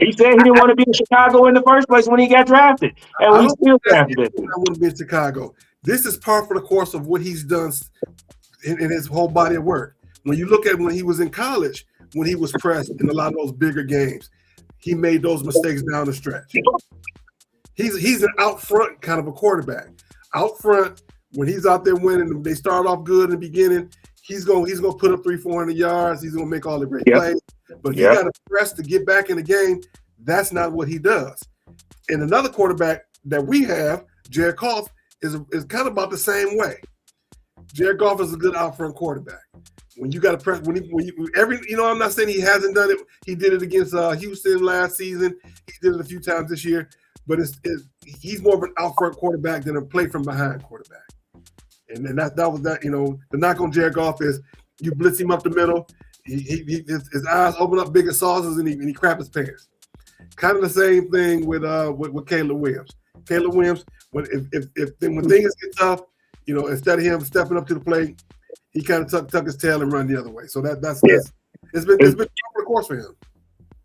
He said he didn't want to be in Chicago in the first place when he got drafted, and we still drafted him. I want to be in Chicago. This is par for the course of what he's done in his whole body of work. When you look at when he was in college, when he was pressed in a lot of those bigger games, he made those mistakes down the stretch. He's an out front kind of a quarterback. Out front, when he's out there winning, they start off good in the beginning. He's gonna put up 300-400 yards. He's gonna make all the great plays. But he got to press to get back in the game. That's not what he does. And another quarterback that we have, Jared Goff, is kind of about the same way. Jared Goff is a good out front quarterback. When you got to press, I'm not saying he hasn't done it. He did it against Houston last season. He did it a few times this year. But he's more of an out front quarterback than a play from behind quarterback. And then that was that. You know, the knock on Jared Goff is you blitz him up the middle. His eyes open up big as saucers and he crap his pants. Kind of the same thing with Caleb Williams. Caleb Williams, when things get tough, you know, instead of him stepping up to the plate, he kind of tuck his tail and run the other way. So it's been a course for him.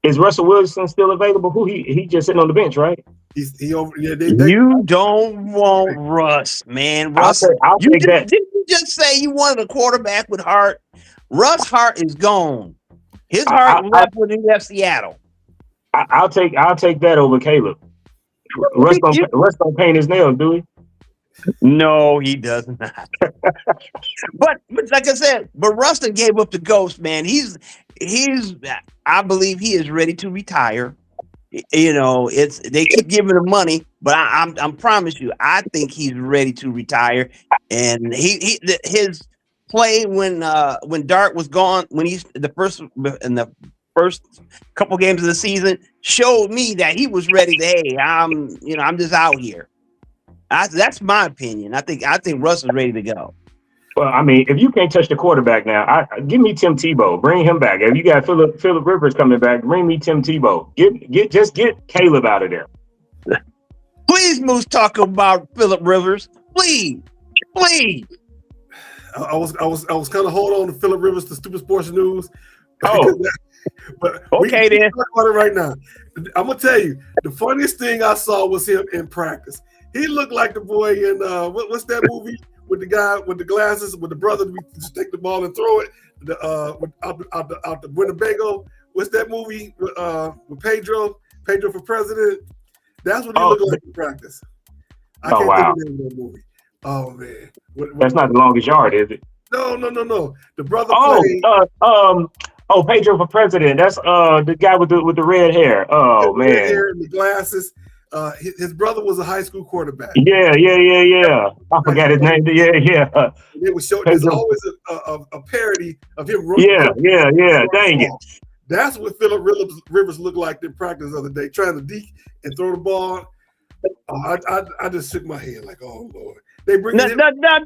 Is Russell Wilson still available? Who he just sitting on the bench, right? You don't want Russ, man. Russ, I'll take that. Didn't you just say you wanted a quarterback with heart? Russ' heart is gone. His heart left when he left Seattle. I'll take that over Caleb. Russ don't paint his nails, do he? No, he does not. but like I said, but Rustin gave up the ghost, man. He's I believe he is ready to retire. You know, they keep giving him money, but I'm promise you, I think he's ready to retire. And his play when Dart was gone, when he's in the first couple games of the season, showed me that he was ready to. Hey, I'm just out here. That's my opinion. I think Russ is ready to go. Well, I mean, if you can't touch the quarterback now, give me Tim Tebow. Bring him back. If you got Phillip Rivers coming back, bring me Tim Tebow. Get Caleb out of there. Please, Moose, talk about Phillip Rivers. Please. I was kind of holding on to Phillip Rivers to Stupid Sports News. Oh, But Okay, we then. talk about it right now. I'm gonna tell you, the funniest thing I saw was him in practice. He looked like the boy in what's that movie with the guy with the glasses with the brother? We just take the ball and throw it. Out the Winnebago. What's that movie with Pedro? Pedro for president. That's what he looked like in practice. I can't think of the name of that movie. Oh man, That's not the longest yard, is it? No. The brother played. Pedro for president. That's the guy with the red hair. Oh man, red hair and the glasses. His brother was a high school quarterback. Yeah. I forgot his name. Yeah. It was show. There's always a parody of him running. Yeah. Dang it. That's what Phillip Rivers looked like in practice the other day, trying to deke and throw the ball. I just shook my head like, oh Lord. They bring now,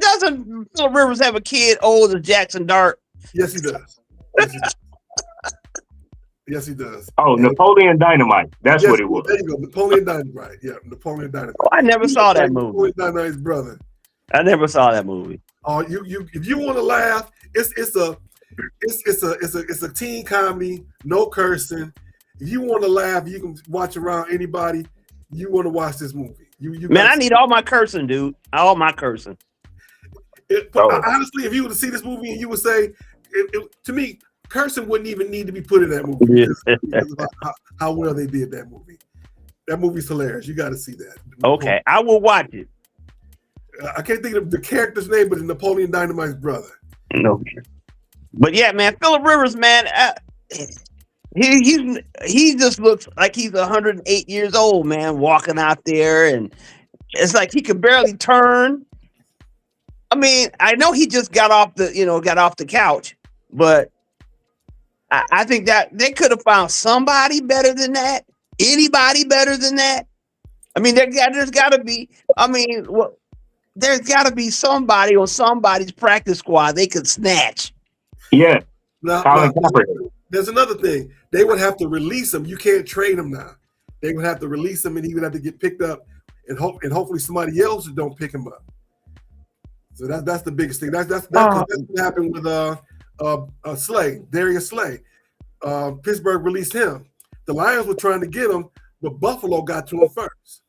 doesn't Phillip Rivers have a kid old as Jackson Dart? Yes, he does. Yes, he does. Oh, Napoleon Dynamite. That's what it was. There you go, Napoleon Dynamite. Yeah, Napoleon Dynamite. Oh, I never saw that movie. Napoleon Dynamite's brother. I never saw that movie. Oh, you if you want to laugh, it's a teen comedy, no cursing. If you want to laugh, you can watch around anybody. You want to watch this movie. Man, I need all my cursing, dude. All my cursing. Honestly, if you were to see this movie and you would say, to me, cursing wouldn't even need to be put in that movie because of how well they did that movie. That movie's hilarious. You got to see that. Okay, I will watch it. I can't think of the character's name, but it's Napoleon Dynamite's brother. No, but yeah, man, Phillip Rivers, man, he just looks like he's 108 years old, man, walking out there, and it's like he can barely turn. I mean, I know he just got off the couch, but I think that they could have found somebody better than that. Anybody better than that? I mean, there's got to be. I mean, there's got to be somebody on somebody's practice squad they could snatch. Yeah. Now, there's another thing. They would have to release him. You can't trade him now. They would have to release him, and he would have to get picked up, and hopefully somebody else don't pick him up. So that's the biggest thing. That's what happened with Slay, Darius Slay. Pittsburgh released him. The Lions were trying to get him, but Buffalo got to him first.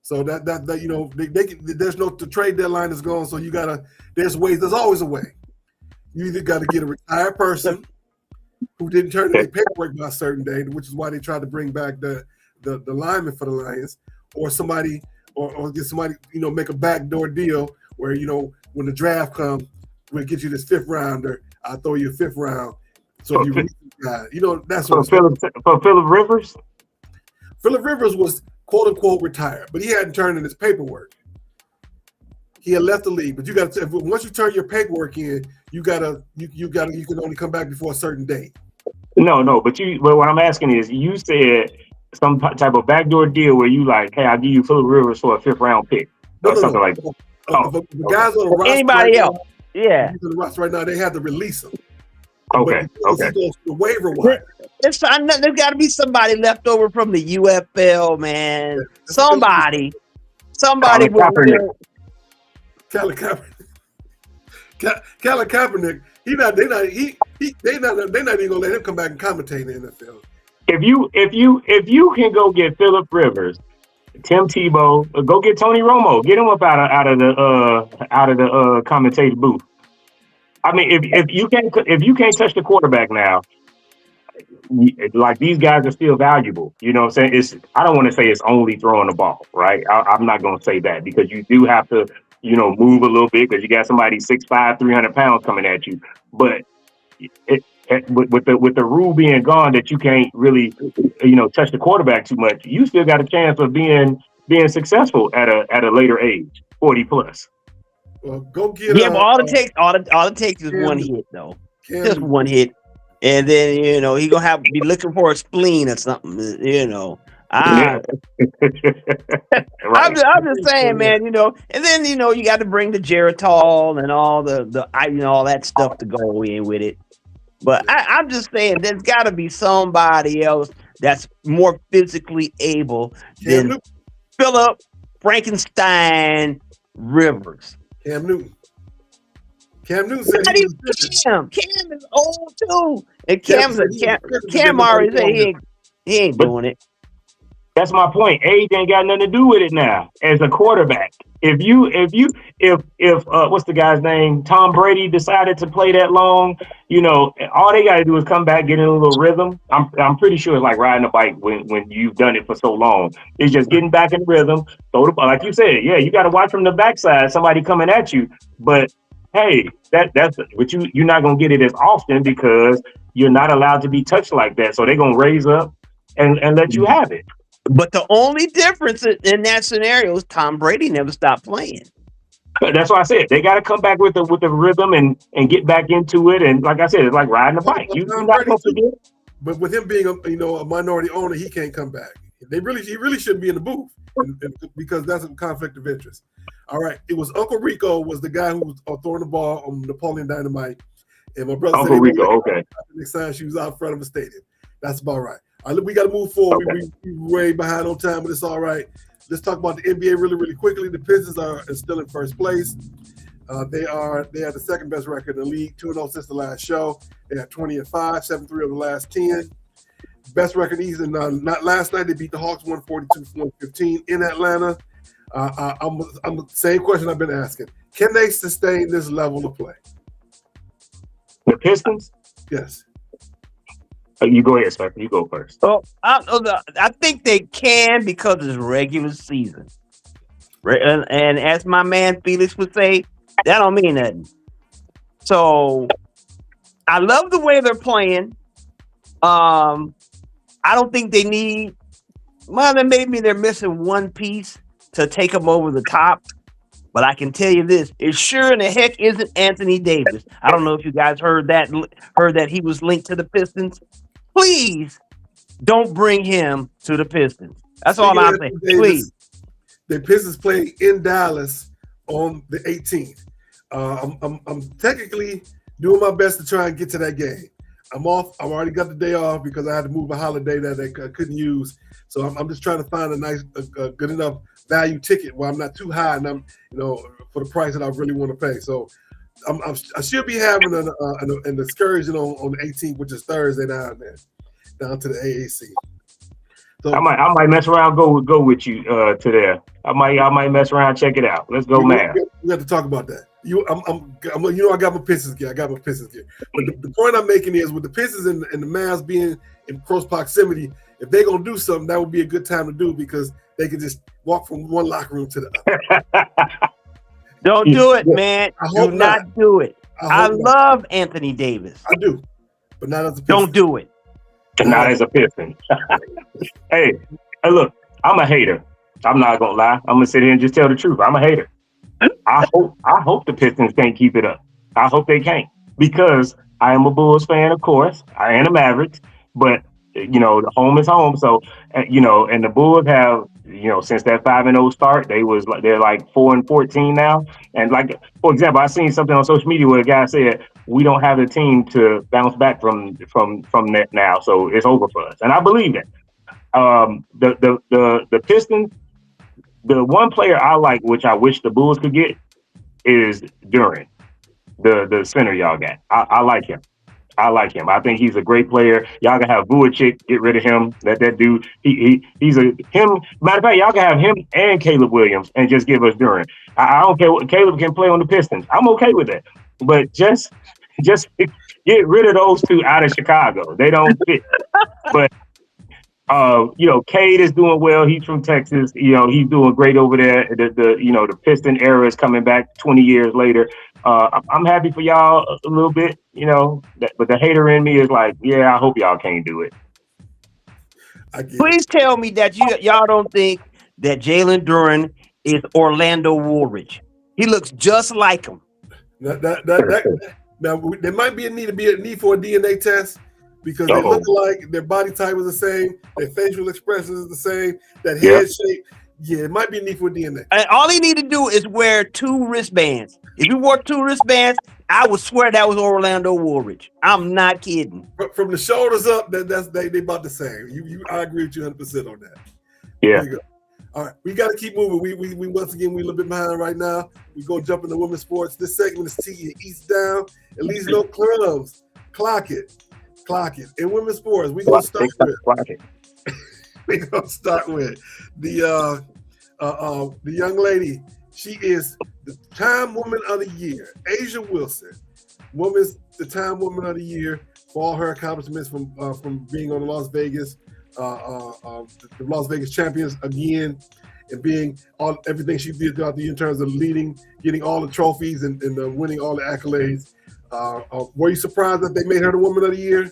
So that the trade deadline is gone. So there's always a way. You either got to get a retired person who didn't turn in their paperwork by a certain day, which is why they tried to bring back the lineman for the Lions, or somebody, or get somebody, make a backdoor deal where, when the draft comes, we'll get you this fifth rounder. I'll throw you a fifth round. So if you release the guy, that's what for Phillip Rivers. Phillip Rivers was quote unquote retired, but he hadn't turned in his paperwork. He had left the league, but you got to once you turn your paperwork in, you can only come back before a certain date. No, but what I'm asking is, you said some type of backdoor deal where you like, hey, I'll give you Phillip Rivers for a fifth round pick or something like that. The guys on the roster, anybody else, yeah, on the roster right now, they had to release him. Okay. He goes to the waiver wire. There's got to be somebody left over from the UFL, man. Yeah, somebody will. Colin Kaepernick. They're not even gonna let him come back and commentate in the NFL. If you can go get Phillip Rivers, Tim Tebow, go get Tony Romo, get him up out of the commentator booth. I mean, if you can't touch the quarterback now, like, these guys are still valuable. You know what I'm saying? I don't want to say it's only throwing the ball, right? I'm not going to say that, because you do have to, move a little bit, because you got somebody 6'5", 300 pounds coming at you. But with the rule being gone that you can't really, touch the quarterback too much, you still got a chance of being successful at a later age, 40 plus. Well, go get. Yeah, but all it takes is one hit, though. Just one hit, and then he gonna have to be looking for a spleen or something. I'm just saying, man. And then you got to bring the Geritol and all the all that stuff to go in with it. But I'm just saying, there's got to be somebody else that's more physically able than Phillip Frankenstein Rivers. Cam Newton. Cam Newton said Not he even was Cam. Cam is old too, and Cam said he was Cam already said he ain't But doing it. that's my point. Age ain't got nothing to do with it now. As a quarterback, if what's the guy's name? Tom Brady decided to play that long, all they got to do is come back, get in a little rhythm. I'm pretty sure it's like riding a bike when you've done it for so long. It's just getting back in rhythm. Throw the ball, like you said. Yeah, you got to watch from the backside, somebody coming at you. But hey, that's but you're not gonna get it as often because you're not allowed to be touched like that. So they're gonna raise up and let you have it. But the only difference in that scenario is Tom Brady never stopped playing. That's why I said they got to come back with the rhythm and get back into it. And like I said, it's like riding a bike. You're not going to forget. But with him being a minority owner, he can't come back. He really shouldn't be in the booth because that's a conflict of interest. All right, it was Uncle Rico was the guy who was throwing the ball on Napoleon Dynamite, and my brother Uncle said Rico, okay. Next time she was out front of a stadium. That's about right. All right, we got to move forward. Okay. We way behind on time, but it's all right. Let's talk about the NBA really quickly. The Pistons are still in first place. They have the second best record in the league, 2-0 since the last show. They have 20-5, 7-3 of the last 10. Best record East, and not last night they beat the Hawks 142-115 in Atlanta. I'm the same question I've been asking. Can they sustain this level of play? The Pistons? Yes. You go ahead, sir. You go first. Oh, I think they can because it's regular season. And as my man Felix would say, that don't mean nothing. So I love the way they're playing. I don't think they need. Well, then maybe they're missing one piece to take them over the top. But I can tell you this: it sure in the heck isn't Anthony Davis. I don't know if you guys heard that he was linked to the Pistons. Please don't bring him to the Pistons. That's all I'm saying. Please. The Pistons play in Dallas on the 18th. I'm technically doing my best to try and get to that game. I'm off. I've already got the day off because I had to move a holiday that I couldn't use. So I'm just trying to find a nice, good enough value ticket where I'm not too high and I'm, for the price that I really want to pay. So I should be having an excursion on the 18th, which is Thursday down to the AAC. So I might mess around, go with you to there. I might mess around, check it out. Let's go, man. We have to talk about that. I got my Pistons gear. But the point I'm making is with the Pistons and the Mavs being in close proximity, if they're gonna do something, that would be a good time to do because they can just walk from one locker room to the other. Don't do it, man. Do not do it. I love Anthony Davis. I do, but not as a Piston. Don't do it. Not as a Piston. Hey, look, I'm a hater. I'm not gonna lie. I'm gonna sit here and just tell the truth. I'm a hater. I hope the Pistons can't keep it up. I hope they can't because I am a Bulls fan, of course. I am a Mavericks, but the home is home. So and the Bulls have since that 5-0 start, they're like 4-14 now. And like for example, I seen something on social media where a guy said we don't have the team to bounce back from that now, so it's over for us. And I believe that. The Pistons. The one player I like, which I wish the Bulls could get, is Duran, the center y'all got. I like him. I think he's a great player. Y'all can have Vucic, get rid of him. Let that dude. He's him. Matter of fact, y'all can have him and Caleb Williams and just give us Duran. I don't care what Caleb can play on the Pistons. I'm okay with that. But just get rid of those two out of Chicago. They don't fit. But Cade is doing well. He's from Texas. He's doing great over there. The Piston era is coming back 20 years later. I'm happy for y'all a little bit, but the hater in me is like, yeah, I hope y'all can't do it. Please tell me that y'all don't think that Jalen Duren is Orlando Woolridge. He looks just like him. Now there might be a need for a DNA test. Because they look like their body type is the same, their facial expression is the same, that head shape. Yeah, it might be a need for DNA. And all he need to do is wear 2 wristbands. If you wore 2 wristbands, I would swear that was Orlando Woolridge. I'm not kidding. From the shoulders up, they about the same. I agree with you 100% on that. Yeah. All right, we got to keep moving. We once again we a little bit behind right now. We go jump into women's sports. This segment is T East down. At least no clubs. Clock it. In women's sports, we gonna start with. We gonna start with the young lady. She is the Time Woman of the Year, Asia Wilson. The Time Woman of the Year for all her accomplishments from being on the Las Vegas champions again, and being everything she did throughout the year in terms of leading, getting all the trophies and winning all the accolades. Were you surprised that they made her the Woman of the Year?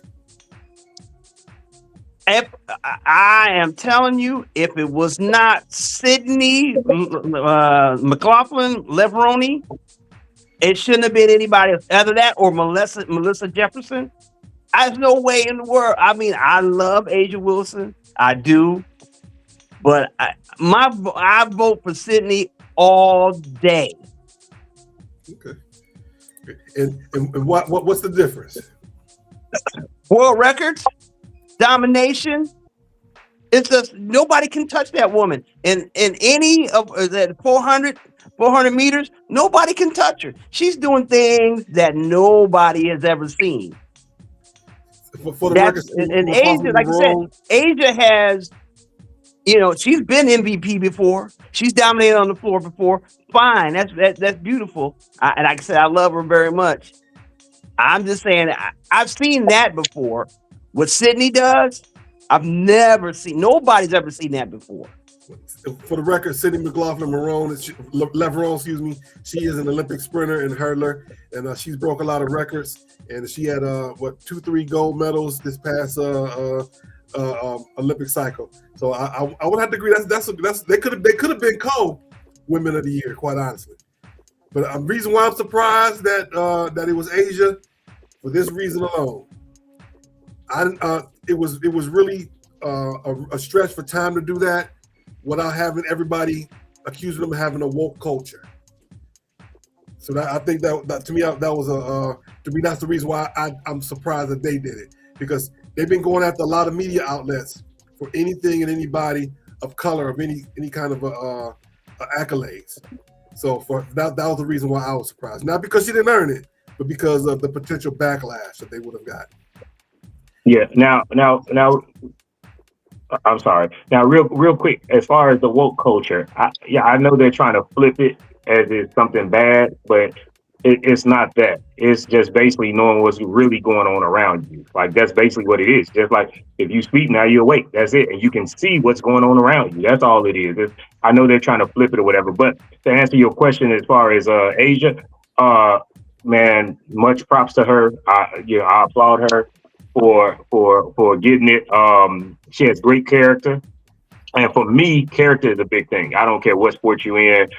I am telling you, if it was not Sydney McLaughlin Leveroni, it shouldn't have been anybody else. Either that or Melissa Jefferson. There's no way in the world. I mean, I love Asia Wilson. I do. But I vote for Sydney all day. Okay. And what's the difference? World records, domination. It's just nobody can touch that woman. In any of that 400 meters, nobody can touch her. She's doing things that nobody has ever seen. For the record, and Asia, like I said, Asia has, she's been MVP before. She's dominated on the floor before. Fine, that's beautiful. And like I said, I love her very much. I'm just saying, I've seen that before. What Sydney does, nobody's ever seen that before. For the record, Sydney McLaughlin Leveron, she is an Olympic sprinter and hurdler, and she's broke a lot of records. And she had 2-3 gold medals this past Olympic cycle. So I would have to agree they could have been co-women of the year, quite honestly. But the reason why I'm surprised that it was Asia, for this reason alone, it was really a stretch for Time to do that without having everybody accusing them of having a woke culture. So I think that to me that was that's the reason why I'm surprised that they did it, because they've been going after a lot of media outlets for anything and anybody of color, of any kind of accolades. So for that was the reason why I was surprised, not because she didn't earn it, but because of the potential backlash that they would have got. Yeah. Now, I'm sorry. Now, real quick, as far as the woke culture, I know they're trying to flip it as it's something bad, but it's not that. It's just basically knowing what's really going on around you. Like, that's basically what it is. Just like if you sleep, now you're awake. That's it. And you can see what's going on around you. That's all it is. I know they're trying to flip it or whatever. But to answer your question as far as Asia, man, much props to her. I applaud her for getting it. She has great character. And for me, character is a big thing. I don't care what sport you're in,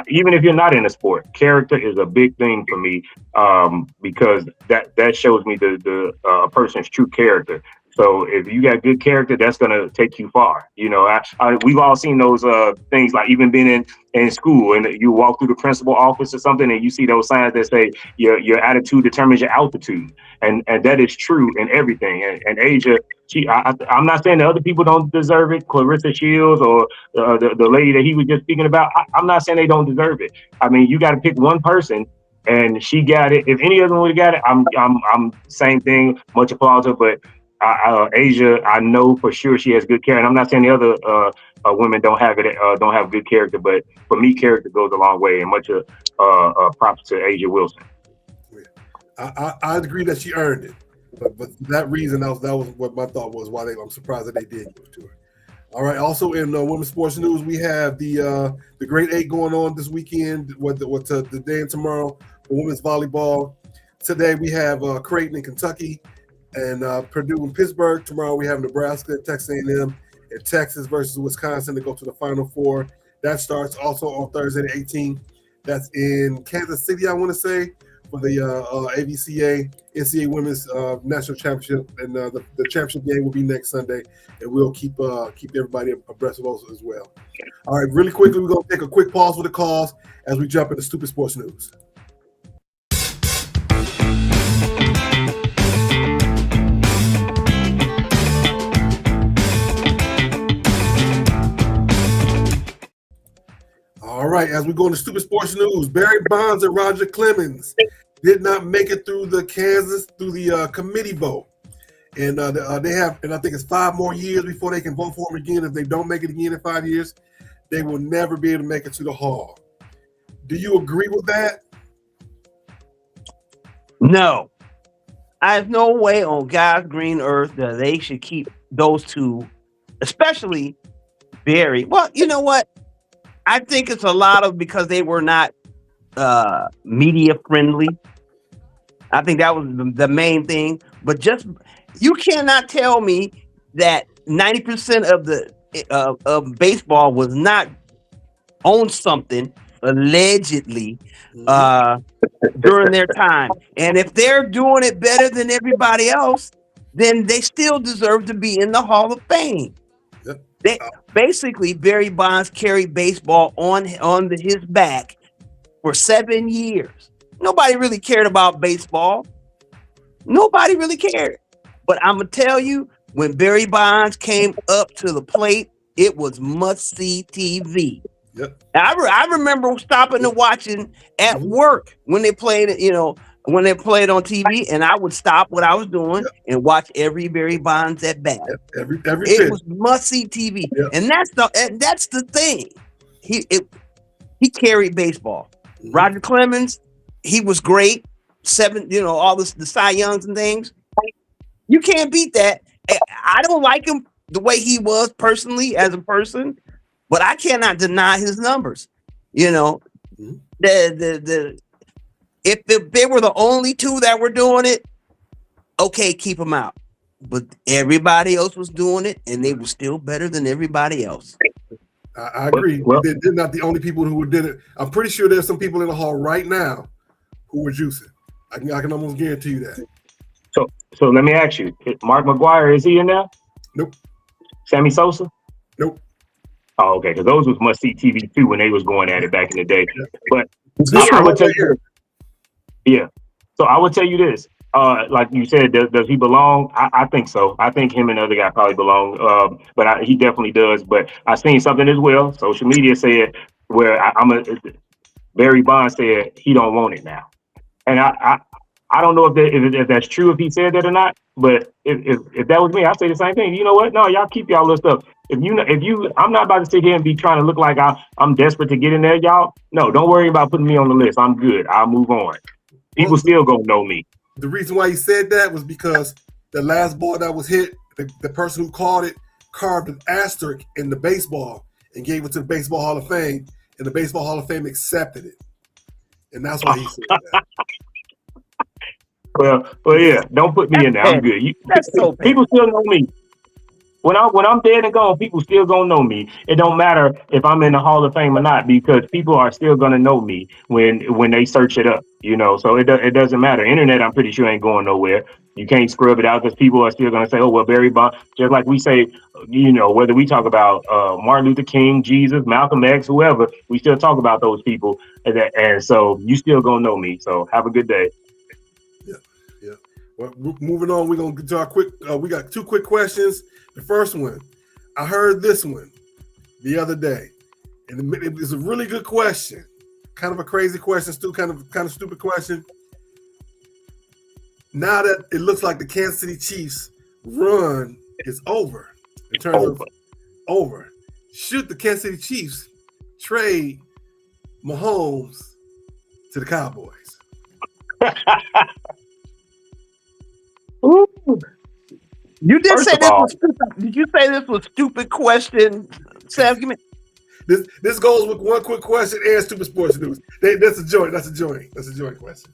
even if you're not in a sport, character is a big thing for me, because that shows me the person's true character. So if you got good character, that's gonna take you far. We've all seen those things, like even being in school, and you walk through the principal office or something, and you see those signs that say your attitude determines your altitude, and that is true in everything. And Asia, I'm not saying that other people don't deserve it, Clarissa Shields or the lady that he was just speaking about. I'm not saying they don't deserve it. I mean, you got to pick one person, and she got it. If any of them would have got it, I'm same thing. Much applause her, but Asia, I know for sure she has good character. And I'm not saying the other women don't have it, don't have good character, but for me, character goes a long way. And much props to Asia Wilson. I agree that she earned it. But for that reason, that was what my thought was. I'm surprised that they did give it to her. All right. Also in women's sports news, we have the Great Eight going on this weekend. The day and tomorrow for women's volleyball. Today we have Creighton in Kentucky and Purdue and Pittsburgh. Tomorrow we have Nebraska, Texas A&M, and Texas versus Wisconsin to go to the Final Four. That starts also on Thursday the 18th. That's in Kansas City, I want to say, for the AVCA NCAA Women's National Championship, and the championship game will be next Sunday, and we'll keep everybody abreast of those as well. All right, really quickly, we're going to take a quick pause for the calls as we jump into Stupid Sports News. right, as we go into stupid sports news, Barry Bonds and Roger Clemens did not make it through the committee vote. And they have, and I think it's 5 more years before they can vote for him again. If they don't make it again in 5 years, they will never be able to make it to the Hall. Do you agree with that? No. There's no way on God's green earth that they should keep those two, especially Barry. Well, you know what? I think it's a lot of because they were not media friendly. I think that was the main thing. But just you cannot tell me that 90% of the of baseball was not on something allegedly during their time. And if they're doing it better than everybody else, then they still deserve to be in the Hall of Fame. They, basically, Barry Bonds carried baseball on his back for 7 years. Nobody really cared about baseball. Nobody really cared. But I'm going to tell you, when Barry Bonds came up to the plate, it was must-see TV. Yep. I remember stopping and watching at work when they played, when they played on TV, and I would stop what I was doing and watch every Barry Bonds at bat. Every it pitch. was must-see TV, and that's the thing. He carried baseball. Roger Clemens, he was great. 7, all the Cy Youngs and things. You can't beat that. I don't like him the way he was personally as a person, but I cannot deny his numbers. If they were the only two that were doing it, okay, keep them out. But everybody else was doing it, and they were still better than everybody else. I agree. Well, they're not the only people who did it. I'm pretty sure there's some people in the Hall right now who were juicing. I can almost guarantee you that. So let me ask you, Mark McGwire, is he in there? Nope. Sammy Sosa? Nope. Oh, okay, because those was must-see TV too when they was going at it back in the day. But I would tell you, yeah. So I would tell you this. Like you said, does he belong? I think so. I think him and the other guy probably belong. But he definitely does. But I seen something as well. Social media said where Barry Bonds said he don't want it now, and I don't know if that's true, if he said that or not. But if that was me, I'd say the same thing. You know what? No, y'all keep y'all little stuff. I'm not about to sit here and be trying to look like I'm desperate to get in there, y'all. No, don't worry about putting me on the list. I'm good. I'll move on. People still gonna know me. The reason why he said that was because the last ball that was hit, the person who called it carved an asterisk in the baseball and gave it to the Baseball Hall of Fame, and the Baseball Hall of Fame accepted it. And that's why he said that. Well, yeah. Don't put me in there. I'm good. People still know me. When I'm dead and gone, people still gonna know me. It don't matter if I'm in the Hall of Fame or not, because people are still gonna know me when they search it up. So it doesn't matter. Internet, I'm pretty sure ain't going nowhere. You can't scrub it out because people are still gonna say, "Oh well, Barry Bonds." Just like we say, whether we talk about Martin Luther King, Jesus, Malcolm X, whoever, we still talk about those people, and so you still gonna know me. So have a good day. Yeah. Well, moving on, we're gonna get to our quick. We got 2 quick questions. The first one, I heard this one the other day, and it was a really good question. Kind of a crazy question, still kind of stupid question. Now that it looks like the Kansas City Chiefs run is over, in terms of over, should the Kansas City Chiefs trade Mahomes to the Cowboys? Ooh. You did say this was stupid. Did you say this was stupid question, Sam? This goes with one quick question and stupid sports news. That's a joint question.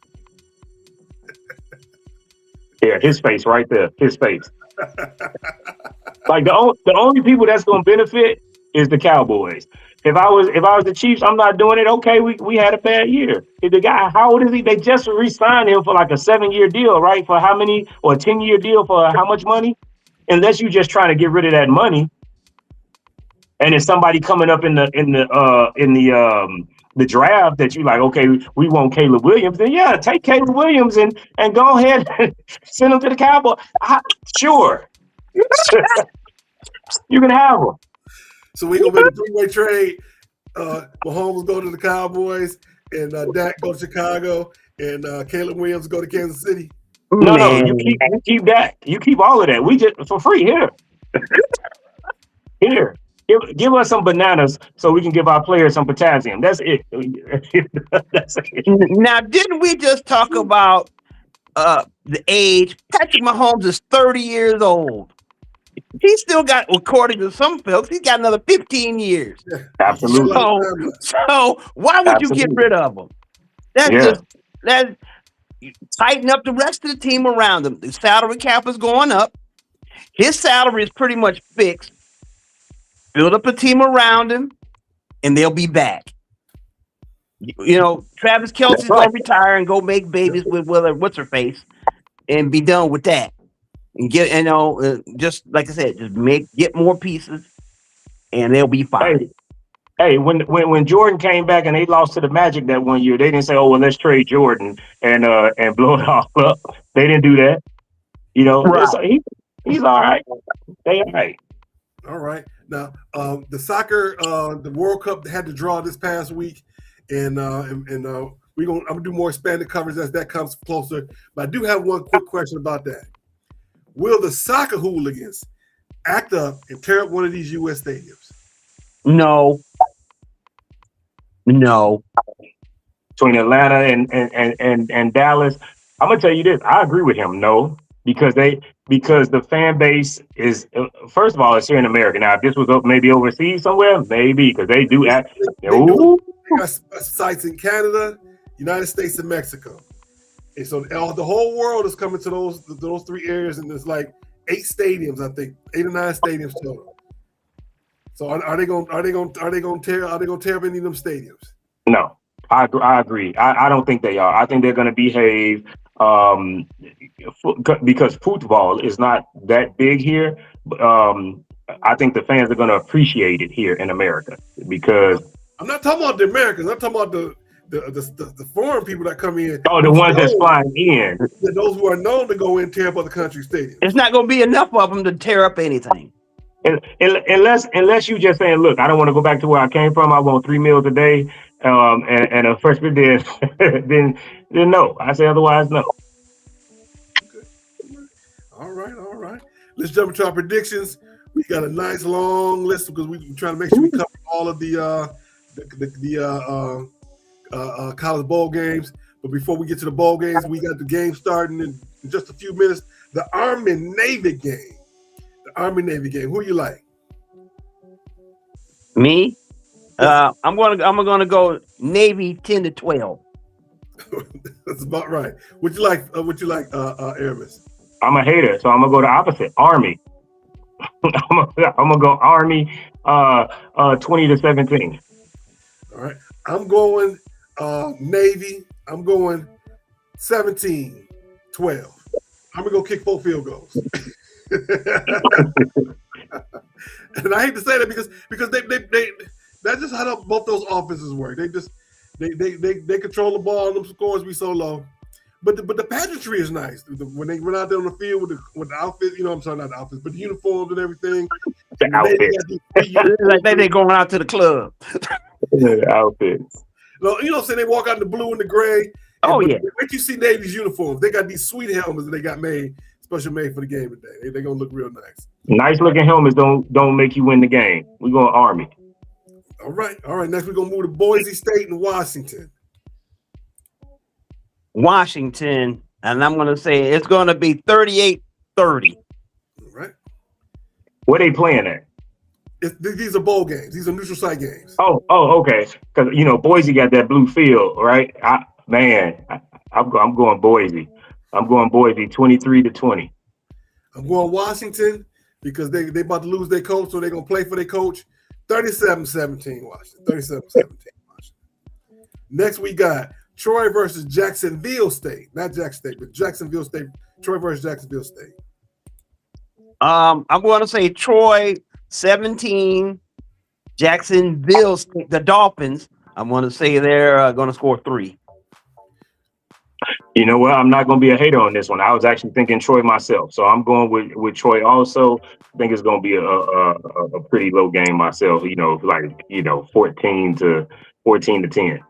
Yeah, his face right there. His face. Like the only people that's gonna benefit is the Cowboys. If I was the Chiefs, I'm not doing it. Okay, we had a bad year. The guy, how old is he? They just re-signed him for like a 7-year deal, right? For how many, or a 10-year deal for how much money? Unless you just trying to get rid of that money, and it's somebody coming up in the draft that you like, okay, we want Caleb Williams, then yeah, take Caleb Williams and go ahead and send him to the Cowboys. Sure. You can have him. So we're gonna make a 3-way trade. Mahomes go to the Cowboys, and Dak go to Chicago, and Caleb Williams go to Kansas City. No, Man, you keep that. You keep all of that. We just for free here. Here. Give us some bananas so we can give our players some potassium. That's it. That's it. now didn't we just talk about the age? Patrick Mahomes is 30 years old. He still got, according to some folks, he's got another 15 years. Absolutely. So why would you get rid of him? That's tighten up the rest of the team around him. The salary cap is going up. His salary is pretty much fixed. Build up a team around him, and they'll be back. Travis Kelce's gonna retire and go make babies with what's her face, and be done with that. And get just like I said, just get more pieces, and they'll be fine. Hey, when Jordan came back and they lost to the Magic that one year, they didn't say, "Oh well, let's trade Jordan and blow it all up." They didn't do that. Right. He's all right. They all right. All right. Now, the soccer, the World Cup had to draw this past week, and I'm gonna do more expanded coverage as that comes closer. But I do have one quick question about that. Will the soccer hooligans act up and tear up one of these U.S. stadiums? No. Between Atlanta and Dallas, I'm gonna tell you this. I agree with him. No, because the fan base is first of all, it's here in America. Now, if this was maybe overseas somewhere, maybe because they do act. They got sites in Canada, United States, and Mexico. And so the whole world is coming to those three areas, and there's like 8 stadiums, I think, 8 or 9 stadiums total. So are they going to tear up any of them stadiums? No, I agree. I don't think they are. I think they're going to behave because football is not that big here. I think the fans are going to appreciate it here in America because I'm not talking about the Americans. I'm talking about the foreign people that come in. Oh, the ones that's flying in. Those who are known to go in and tear up other country stadiums. It's not going to be enough of them to tear up anything. Unless you just saying, look, I don't want to go back to where I came from. I want 3 meals a day and a freshman dish. then no. I say otherwise, no. Okay. All right. Let's jump into our predictions. We got a nice long list because we're trying to make sure we cover all of the college bowl games. But before we get to the bowl games, we got the game starting in just a few minutes. The Army-Navy game. Who you like? Me? I'm gonna go Navy 10-12. That's about right. What you like, Aramis? I'm a hater, so I'm gonna go the opposite. Army. I'm gonna go Army 20-17. All right. I'm going Navy. I'm going 17-12. I'm gonna go kick 4 field goals. And I hate to say that because they that's just how both those offenses work. They control the ball and them scores be so low. But the pageantry is nice. When they run out there on the field with the outfit, I'm sorry, not the outfits, but the uniforms and everything. The outfit. Like they going out to the club. The outfits. No, so they walk out in the blue and the gray. Oh, yeah. When you see Navy's uniforms, they got these sweet helmets that they got special made for the game today. They're gonna look real nice. Nice looking helmets don't make you win the game. We're going Army. All right. Next we're gonna move to Boise State and Washington. Washington, and I'm gonna say it's gonna be 38-30. All right. Where they playing at? These are bowl games. These are neutral site games. Oh, okay. Because Boise got that blue field, right? I'm going Boise. I'm going Boise 23-20. I'm going Washington because they about to lose their coach, so they're gonna play for their coach. 37-17 Washington. 37-17 Washington. Next we got Troy versus Jacksonville State. Not Jack State, but Jacksonville State. Troy versus Jacksonville State. I'm going to say Troy 17, Jacksonville State, the Dolphins. I'm going to say they're going to score 3. You know what? I'm not going to be a hater on this one. I was actually thinking Troy myself, so I'm going with Troy. Also, I think it's going to be a pretty low game myself. 14 to 10.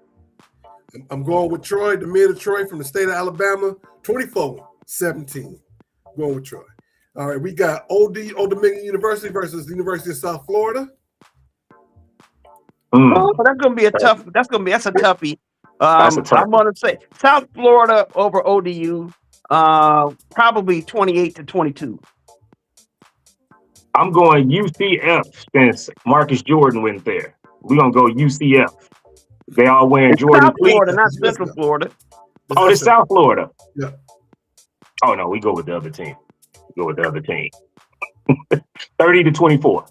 I'm going with Troy, the men of Troy from the state of Alabama, 24-17. Going with Troy. All right, we got Old Dominion University versus the University of South Florida. Oh, that's gonna be a tough. That's a toughie. That's a tough. I'm gonna say South Florida over ODU. Probably 28-22. I'm going UCF since Marcus Jordan went there. We're gonna go UCF. They all wearing Jordan South cleats. Florida, not Central Florida. Oh, it's South Florida. Yeah. Oh no, we go with the other team. 30-24.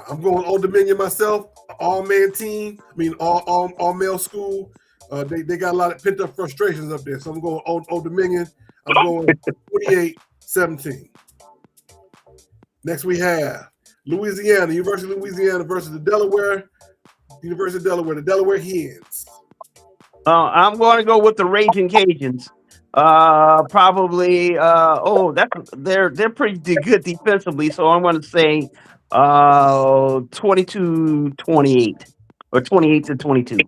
I'm going Old Dominion myself. All-man team. I mean, all male school. They got a lot of pent-up frustrations up there. So I'm going Old Dominion. I'm going 28-17. Next we have Louisiana, University of Louisiana versus the University of Delaware, the Delaware Hens. I'm going to go with the Raging Cajuns. Probably. They're pretty good defensively, so I'm going to say 22-28 or 28-22.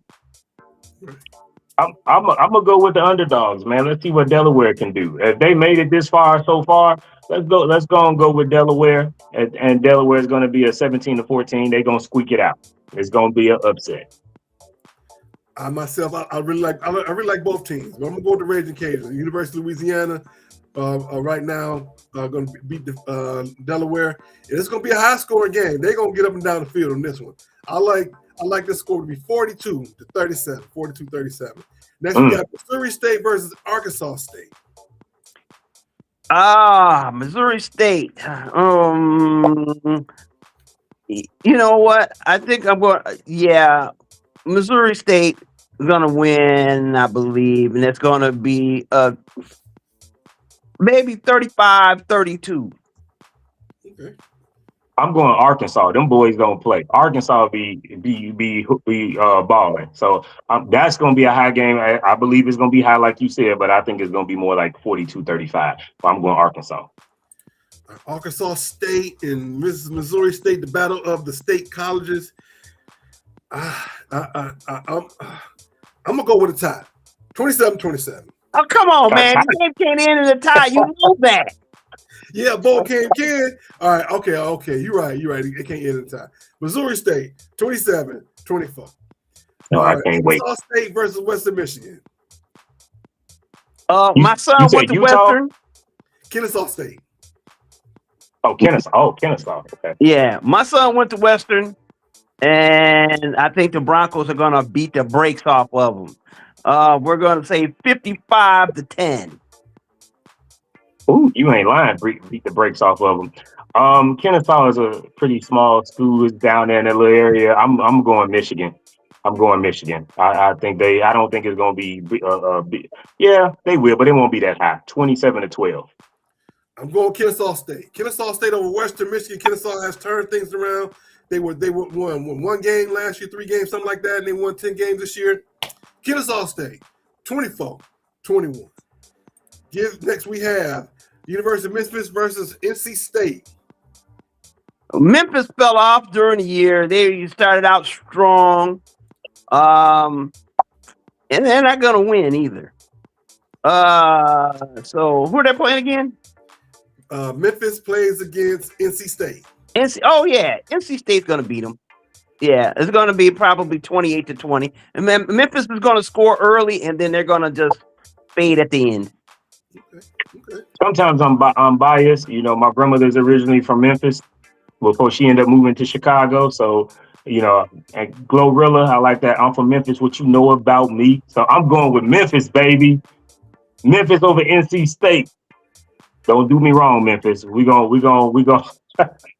I'm gonna go with the underdogs, man. Let's see what Delaware can do. If they made it this far so far, let's go and go with Delaware. And Delaware is going to be a 17-14. They're gonna squeak it out. It's gonna be an upset. I really like both teams, but I'm gonna go with the Raging Cajuns. The University of Louisiana right now going to beat Delaware, and it's going to be a high-scoring game. They're going to get up and down the field on this one. I like this score to be 42-37, 42-37. Next, we got Missouri State versus Arkansas State. Missouri State. You know what? I think I'm going. Yeah, Missouri State is going to win, I believe, and it's going to be maybe 35-32. Okay. I'm going Arkansas. Them boys don't play. Arkansas be balling. So that's going to be a high game. I believe it's going to be high, like you said, but I think it's going to be more like 42-35. So I'm going Arkansas. Arkansas State and Missouri State, the battle of the state colleges. I'm gonna go with a tie, 27-27. Oh, come on, man! The game can't end in a tie. You know that. Yeah, both can. All right, okay. You're right. It can't end in a tie. Missouri State, 27-24. No, I can't wait. Arkansas State versus Western Michigan. My son went to Western. Kennesaw State. Oh, Kennesaw. Okay. Yeah, my son went to Western, and I think the Broncos are going to beat the brakes off of them. We're going to say 55-10. Ooh, you ain't lying. Beat the brakes off of them. Kennesaw is a pretty small school. It's down there in that little area. I'm going Michigan. I don't think it's going to be. Yeah, they will, but it won't be that high. 27-12. I'm going Kennesaw State. Kennesaw State over Western Michigan. Kennesaw has turned things around. They won one game last year, 3 games, something like that, and they won 10 games this year. Kennesaw State, 24-21. Next we have University of Memphis versus NC State. Memphis fell off during the year. They started out strong, and they're not going to win either. So who are they playing again? Memphis plays against NC State. NC State's going to beat them. Yeah, it's going to be probably 28-20. And then Memphis is going to score early, and then they're going to just fade at the end. Okay. Sometimes I'm biased. You know, my grandmother's originally from Memphis before she ended up moving to Chicago. So, and Glorilla, I like that. I'm from Memphis. What you know about me? So I'm going with Memphis, baby. Memphis over NC State. Don't do me wrong, Memphis. We go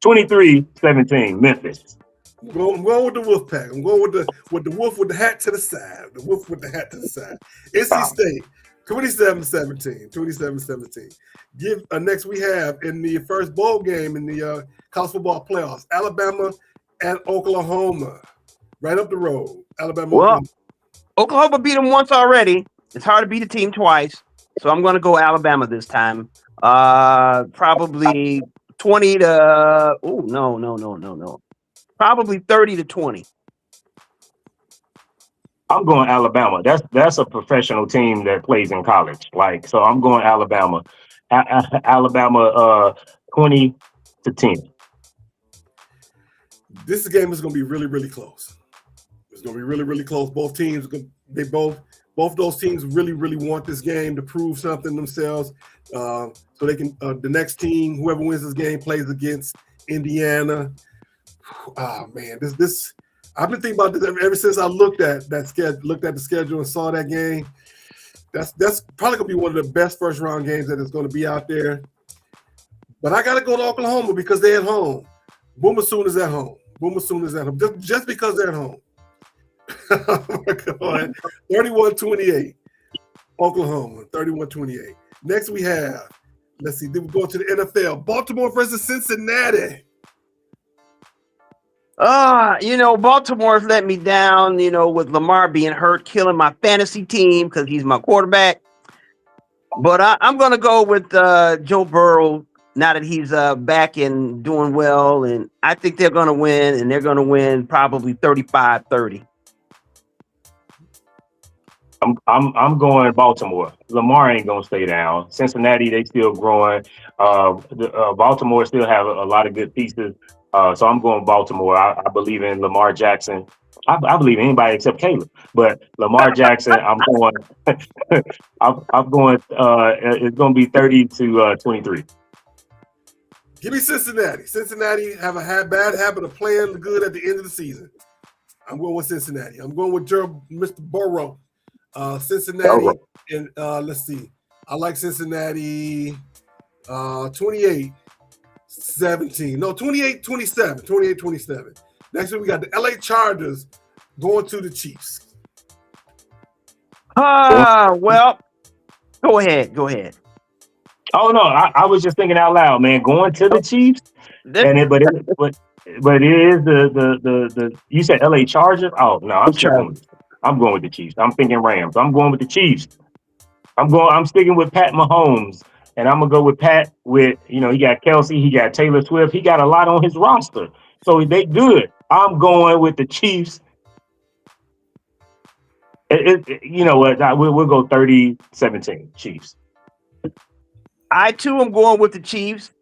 23-17, Memphis. I'm going with the Wolf Pack. I'm going with the wolf with the hat to the side. The wolf with the hat to the side. NC State, 27-17. 27-17. Next we have in the first bowl game in the college football playoffs, Alabama and Oklahoma. Right up the road. Oklahoma beat them once already. It's hard to beat a team twice. So I'm going to go Alabama this time. Probably 20 to. Oh no. Probably 30-20. I'm going Alabama. That's a professional team that plays in college. Like, so I'm going Alabama. Alabama 20-10. This game is going to be really, really close. It's going to be really, really close. Both teams, both those teams really, really want this game to prove something themselves. So they can, the next team, whoever wins this game, plays against Indiana. Oh man, this I've been thinking about this ever since I looked at the schedule and saw that game. That's probably gonna be one of the best first round games that is going to be out there. But I got to go to Oklahoma because they're at home. Boomer Soon is at home. Just because they're at home. Oh my God. 31-28. Oklahoma, 31-28. Next we have, let's see, then we go to the NFL. Baltimore versus Cincinnati. Baltimore's let me down, with Lamar being hurt, killing my fantasy team because he's my quarterback. But I'm going to go with Joe Burrow now that he's back and doing well. And I think they're going to win, and they're going to win probably 35-30. I'm going Baltimore. Lamar ain't gonna stay down. Cincinnati, they still growing. Baltimore still have a lot of good pieces. So I'm going Baltimore. I believe in Lamar Jackson. I believe in anybody except Caleb. But Lamar Jackson, I'm going. I'm going. It's going to be 30-23. Give me Cincinnati. Cincinnati have a bad habit of playing good at the end of the season. I'm going with Cincinnati. I'm going with Mr. Burrow. Cincinnati, and let's see. I like Cincinnati 28-17. No, 28-27. 28-27. Next week we got the LA Chargers going to the Chiefs. Well, go ahead. Oh no, I was just thinking out loud, man. Going to the Chiefs, but it is the you said LA Chargers. Oh no, I'm going with the Chiefs. I'm thinking Rams. I'm going with the Chiefs. I'm sticking with Pat Mahomes, and I'm gonna go with Pat. With he got Kelsey, he got Taylor Swift, he got a lot on his roster, so they good. I'm going with the Chiefs. You know what? We'll go 30-17 Chiefs. I too am going with the Chiefs.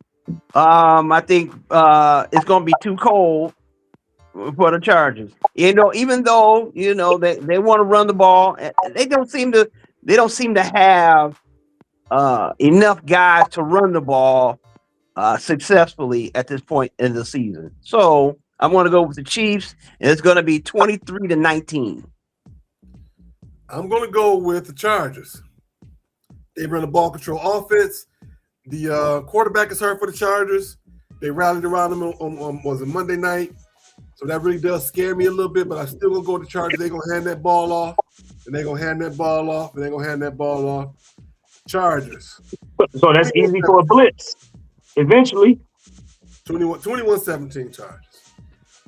I think it's going to be too cold for the Chargers. Even though they want to run the ball, they don't seem to have enough guys to run the ball successfully at this point in the season. So I'm going to go with the Chiefs, and it's going to be 23-19. I'm going to go with the Chargers. They run a ball control offense. The quarterback is hurt for the Chargers. They rallied around him on was it Monday night? So that really does scare me a little bit, but I still gonna go with the Chargers. They're gonna hand that ball off, and they're gonna hand that ball off, and they're gonna hand that ball off. Chargers. So that's easy for a blitz. Eventually. 21-17 Chargers.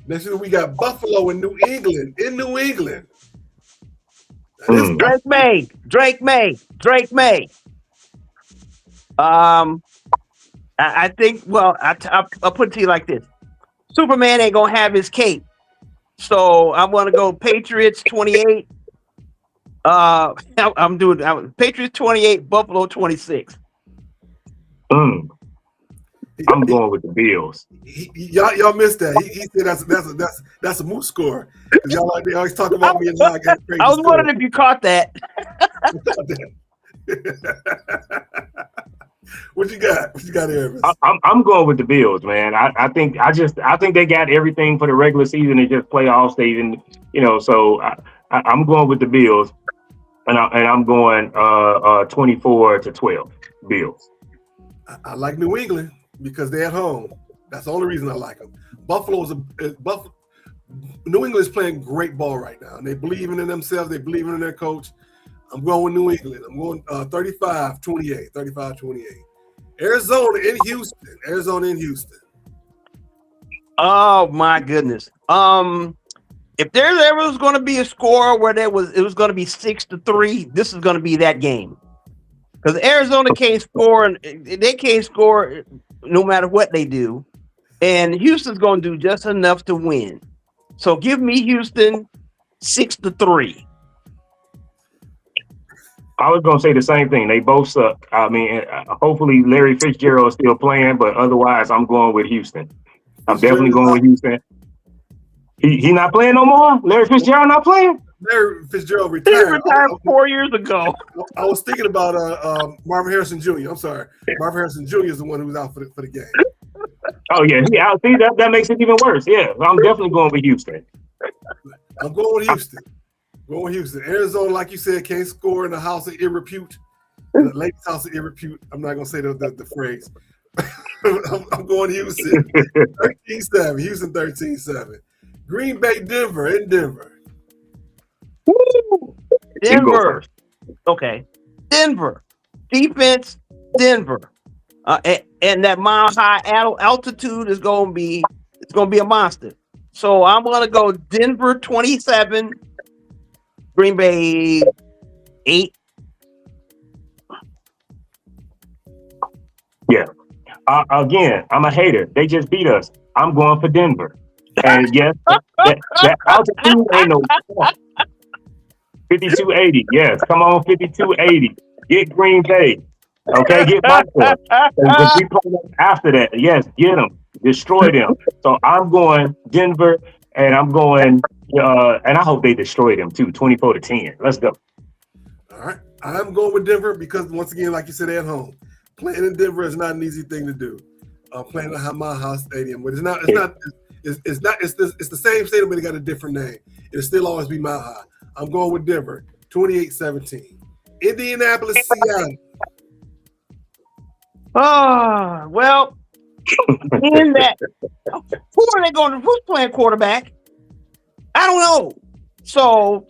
Next week we got Buffalo in New England. Drake May. I think. Well, I'll put it to you like this: Superman ain't gonna have his cape, so I'm gonna go Patriots 28. I'm doing Patriots 28, Buffalo 26. I'm going with the Bills. Y'all missed that. He said that's a moose score. Y'all they always talk about me and I got crazy. I was wondering if you caught that. What you got? What you got here? I'm going with the Bills, man. I think they got everything for the regular season and just playoff stage, so I'm going with the Bills, and I'm going 24-12 Bills. I like New England because they're at home. That's the only reason I like them. New England is playing great ball right now, and they believing in themselves. They believing in their coach. I'm going with New England. I'm going 35-28. 35-28. Arizona in Houston. Oh my goodness. If there ever was going to be a score where it was going to be 6-3, this is going to be that game. because Arizona can't score, and they can't score no matter what they do. And Houston's going to do just enough to win. So give me Houston 6-3. I was going to say the same thing. They both suck. I mean, hopefully Larry Fitzgerald is still playing, but otherwise I'm going with Houston. I'm definitely going with Houston. He not playing no more? Larry Fitzgerald not playing? Larry Fitzgerald He retired. retired 4 years ago. I was thinking about Marvin Harrison Jr. I'm sorry. Marvin Harrison Jr. is the one who was out for the game. Oh, yeah. See, that makes it even worse. Yeah, I'm definitely going with Houston. I'm going with Houston. Going with Houston. Arizona, like you said, can't score in the house of ill repute. The ladies' house of ill repute. I'm not going to say the phrase. I'm going Houston. 13-7. Houston 13-7. Green Bay, Denver in Denver. Woo! Denver. Okay. Denver. Defense, Denver. And that mile high altitude is going to be a monster. So I'm going to go Denver 27, Green Bay 8. Yeah. Again, I'm a hater. They just beat us. I'm going for Denver. And yes, that altitude ain't no 5280. Yes, come on, 5280. Get Green Bay. Okay, get Michael. Because we play them after that. Yes, get them. Destroy them. So I'm going Denver, and I'm going, and I hope they destroy them too, 24-10. Let's go. All right. I'm going with Denver because, once again, like you said, at home. Playing in Denver is not an easy thing to do. Playing at my house stadium, but it's the same stadium, but it got a different name. It'll still always be Mile High. I'm going with Denver, 28-17. Indianapolis, Seattle. Oh, well, in that, who's playing quarterback? I don't know. So,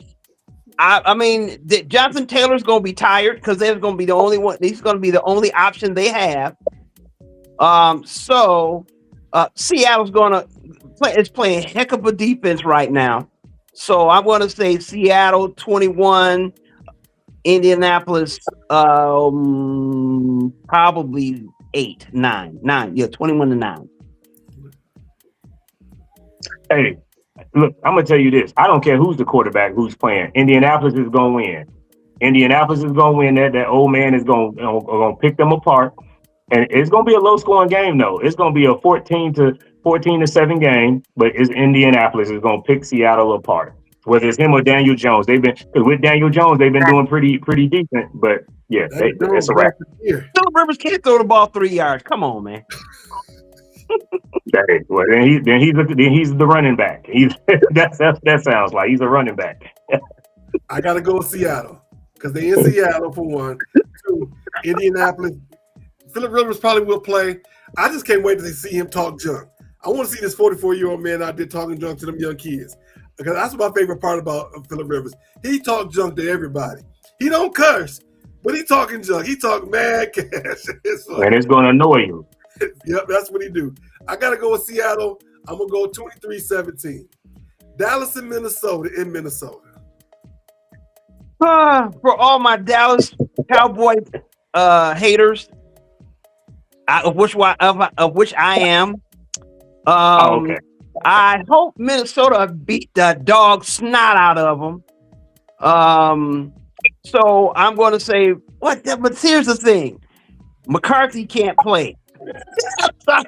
I mean, Jonathan Taylor's going to be tired because there's going to be the only one. He's going to be the only option they have. So Seattle's going to play. It's playing heck of a defense right now. So I'm going to say Seattle 21, Indianapolis probably 9. Yeah, 21-9. Hey, look, I'm gonna tell you this. I don't care who's the quarterback, who's playing. Indianapolis is gonna win. Indianapolis is gonna win. That old man is gonna pick them apart, and it's gonna be a low scoring game though. It's gonna be a 14-7 game, but Indianapolis is gonna pick Seattle apart. Whether it's him or Daniel Jones, they've been doing pretty decent. But yeah, it's a wrap. Philip Rivers can't throw the ball 3 yards. Come on, man. Well, then he's the running back. That sounds like he's a running back. I gotta go with Seattle because they in Seattle for one. 2, Indianapolis. Philip Rivers probably will play. I just can't wait to see him talk junk. I want to see this 44-year-old man out there talking junk to them young kids because that's my favorite part about Philip Rivers. He talk junk to everybody. He don't curse, but he talking junk. He talk mad cash. And it's gonna annoy you. Yep, that's what he do. I got to go with Seattle. I'm going to go 23-17. Dallas and Minnesota in Minnesota. For all my Dallas Cowboy haters, of which I am, okay. I hope Minnesota beat the dog snot out of them. So I'm going to say, but here's the thing. McCarthy can't play.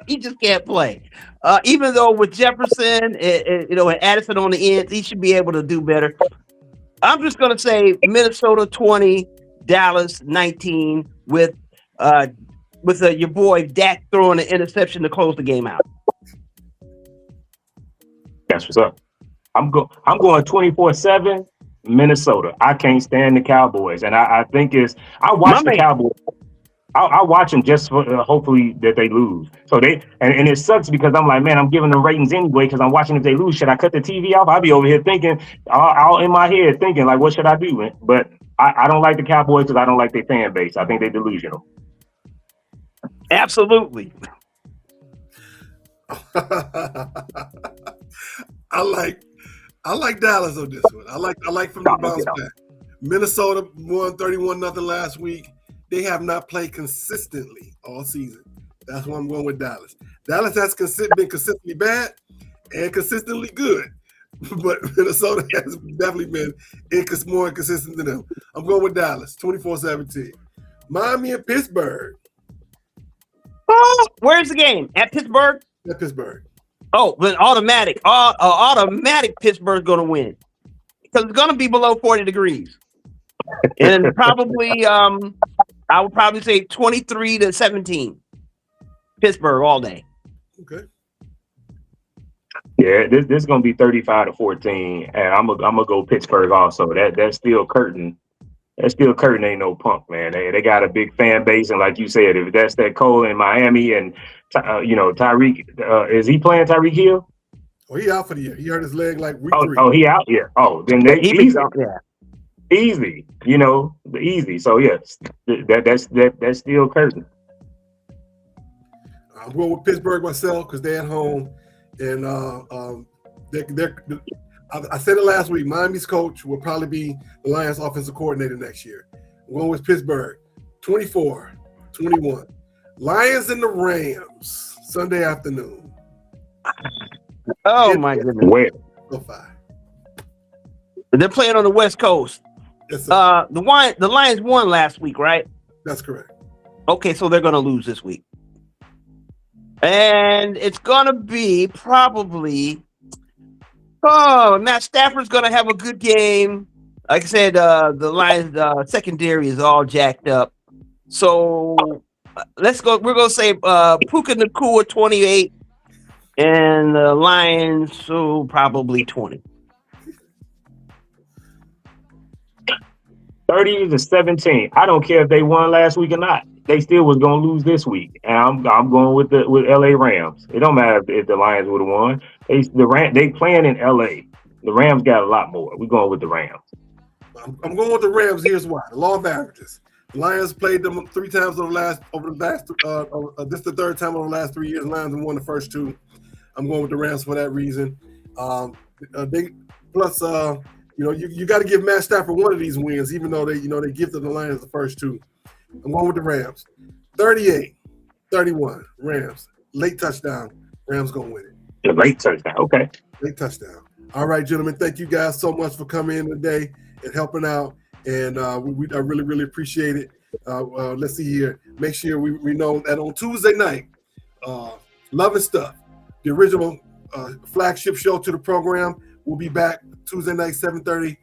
He just can't play. Even though with Jefferson, and Addison on the ends, he should be able to do better. I'm just going to say Minnesota 20, Dallas 19, with your boy Dak throwing an interception to close the game out. That's what's up. I'm going 24-7 Minnesota. I can't stand the Cowboys, and I think I watch the Cowboys. I watch them just for hopefully that they lose. So and it sucks because I'm like, man, I'm giving them ratings anyway because I'm watching if they lose. Should I cut the TV off? I'll be over here thinking, all in my head thinking like, what should I do? But I don't like the Cowboys because I don't like their fan base. I think they're delusional. Absolutely. I like Dallas on this one. I like from the bounce back. Minnesota won 31-0 last week. they have not played consistently all season. That's why I'm going with Dallas. Dallas has been consistently bad and consistently good, but Minnesota has definitely been more inconsistent than them. I'm going with Dallas, 24-17. Miami and Pittsburgh. Oh, where's the game? At Pittsburgh? At Pittsburgh. Oh, then automatic Pittsburgh's going to win because it's going to be below 40 degrees. And probably, I would probably say 23-17. Pittsburgh all day. Okay. Yeah, this is gonna be 35-14, and I'm gonna go Pittsburgh also. That's still curtain. That still curtain ain't no punk, man. They got a big fan base, and like you said, if that's that Cole in Miami and Tyreek, is he playing Tyreek Hill? Oh, he out for the year. He hurt his leg like week 3. Oh, he out here. Oh, then they easy. Yeah. Easy, easy. So yes, that's still curtain. I'm going with Pittsburgh myself because they're at home, and I said it last week. Miami's coach will probably be the Lions' offensive coordinator next year. I'm going with Pittsburgh, 24-21. Lions and the Rams, Sunday afternoon. Oh my goodness! Where? So 5. They're playing on the West Coast. Yes, sir. The Lions won last week, right? That's correct. Okay, so they're going to lose this week. And it's going to be probably, Matt Stafford's going to have a good game. Like I said, the Lions secondary is all jacked up. So let's go. We're going to say Puka Nacua 28 and the Lions, so probably 20. 30-17. I don't care if they won last week or not. They still was gonna lose this week, and I'm going with LA Rams. It don't matter if the Lions would have won. They playing in LA. The Rams got a lot more. We're going with the Rams. I'm going with the Rams. Here's why: the law of averages. The Lions played them 3 times over the last. This is the 3rd time over the last 3 years. The Lions have won the first 2. I'm going with the Rams for that reason. You got to give Matt Stafford one of these wins, even though they gifted the Lions the first 2. I'm going with the Rams. 38-31, Rams. Late touchdown. Rams going to win it. The late touchdown. Okay. Late touchdown. All right, gentlemen. Thank you guys so much for coming in today and helping out. And I really, really appreciate it. Let's see here. Make sure we know that on Tuesday night, Love and Stuff, the original flagship show to the program, will be back Tuesday night, 7:30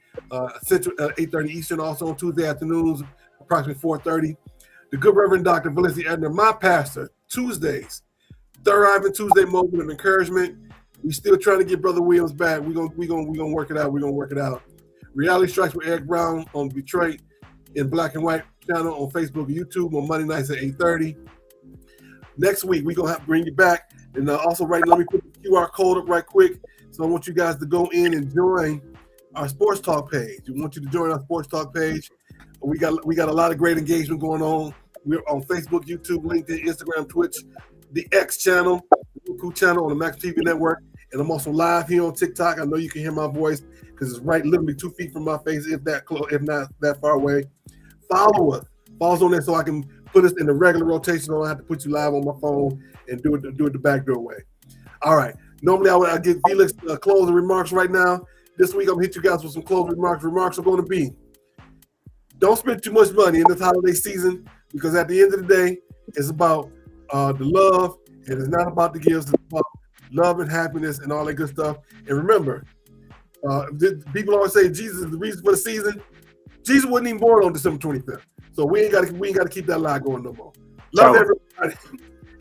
Central, 8:30 Eastern. Also on Tuesday afternoons, approximately 4:30. The Good Reverend Dr. Valencia Edner, my pastor, Tuesdays, Third Ivan Tuesday moment of encouragement. We still trying to get Brother Williams back. We're gonna work it out. We're gonna work it out. Reality Strikes with Eric Brown on Detroit in Black and White channel on Facebook and YouTube on Monday nights at 8:30. Next week we're gonna bring you back. And also let me put the QR code up right quick. So I want you guys to go in and join our Sports Talk page. We want you to join our Sports Talk page. We got a lot of great engagement going on. We're on Facebook, YouTube, LinkedIn, Instagram, Twitch, the X channel, the Roku channel on the Max TV network. And I'm also live here on TikTok. I know you can hear my voice because it's right literally 2 feet from my face, if not that far away. Follow us. Follow us on there so I can put us in the regular rotation. I don't have to put you live on my phone and do it the backdoor way. All right. Normally I give Felix closing remarks right now. This week I'm gonna hit you guys with some closing remarks. Remarks are going to be: don't spend too much money in this holiday season, because at the end of the day, it's about the love, and it's not about the gifts. It's about love and happiness and all that good stuff. And remember, people always say Jesus is the reason for the season. Jesus wasn't even born on December 25th, so we ain't got to keep that lie going no more. Love everybody.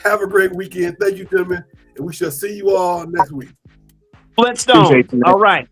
Have a great weekend. Thank you, gentlemen, and we shall see you all next week. Flintstone. All right.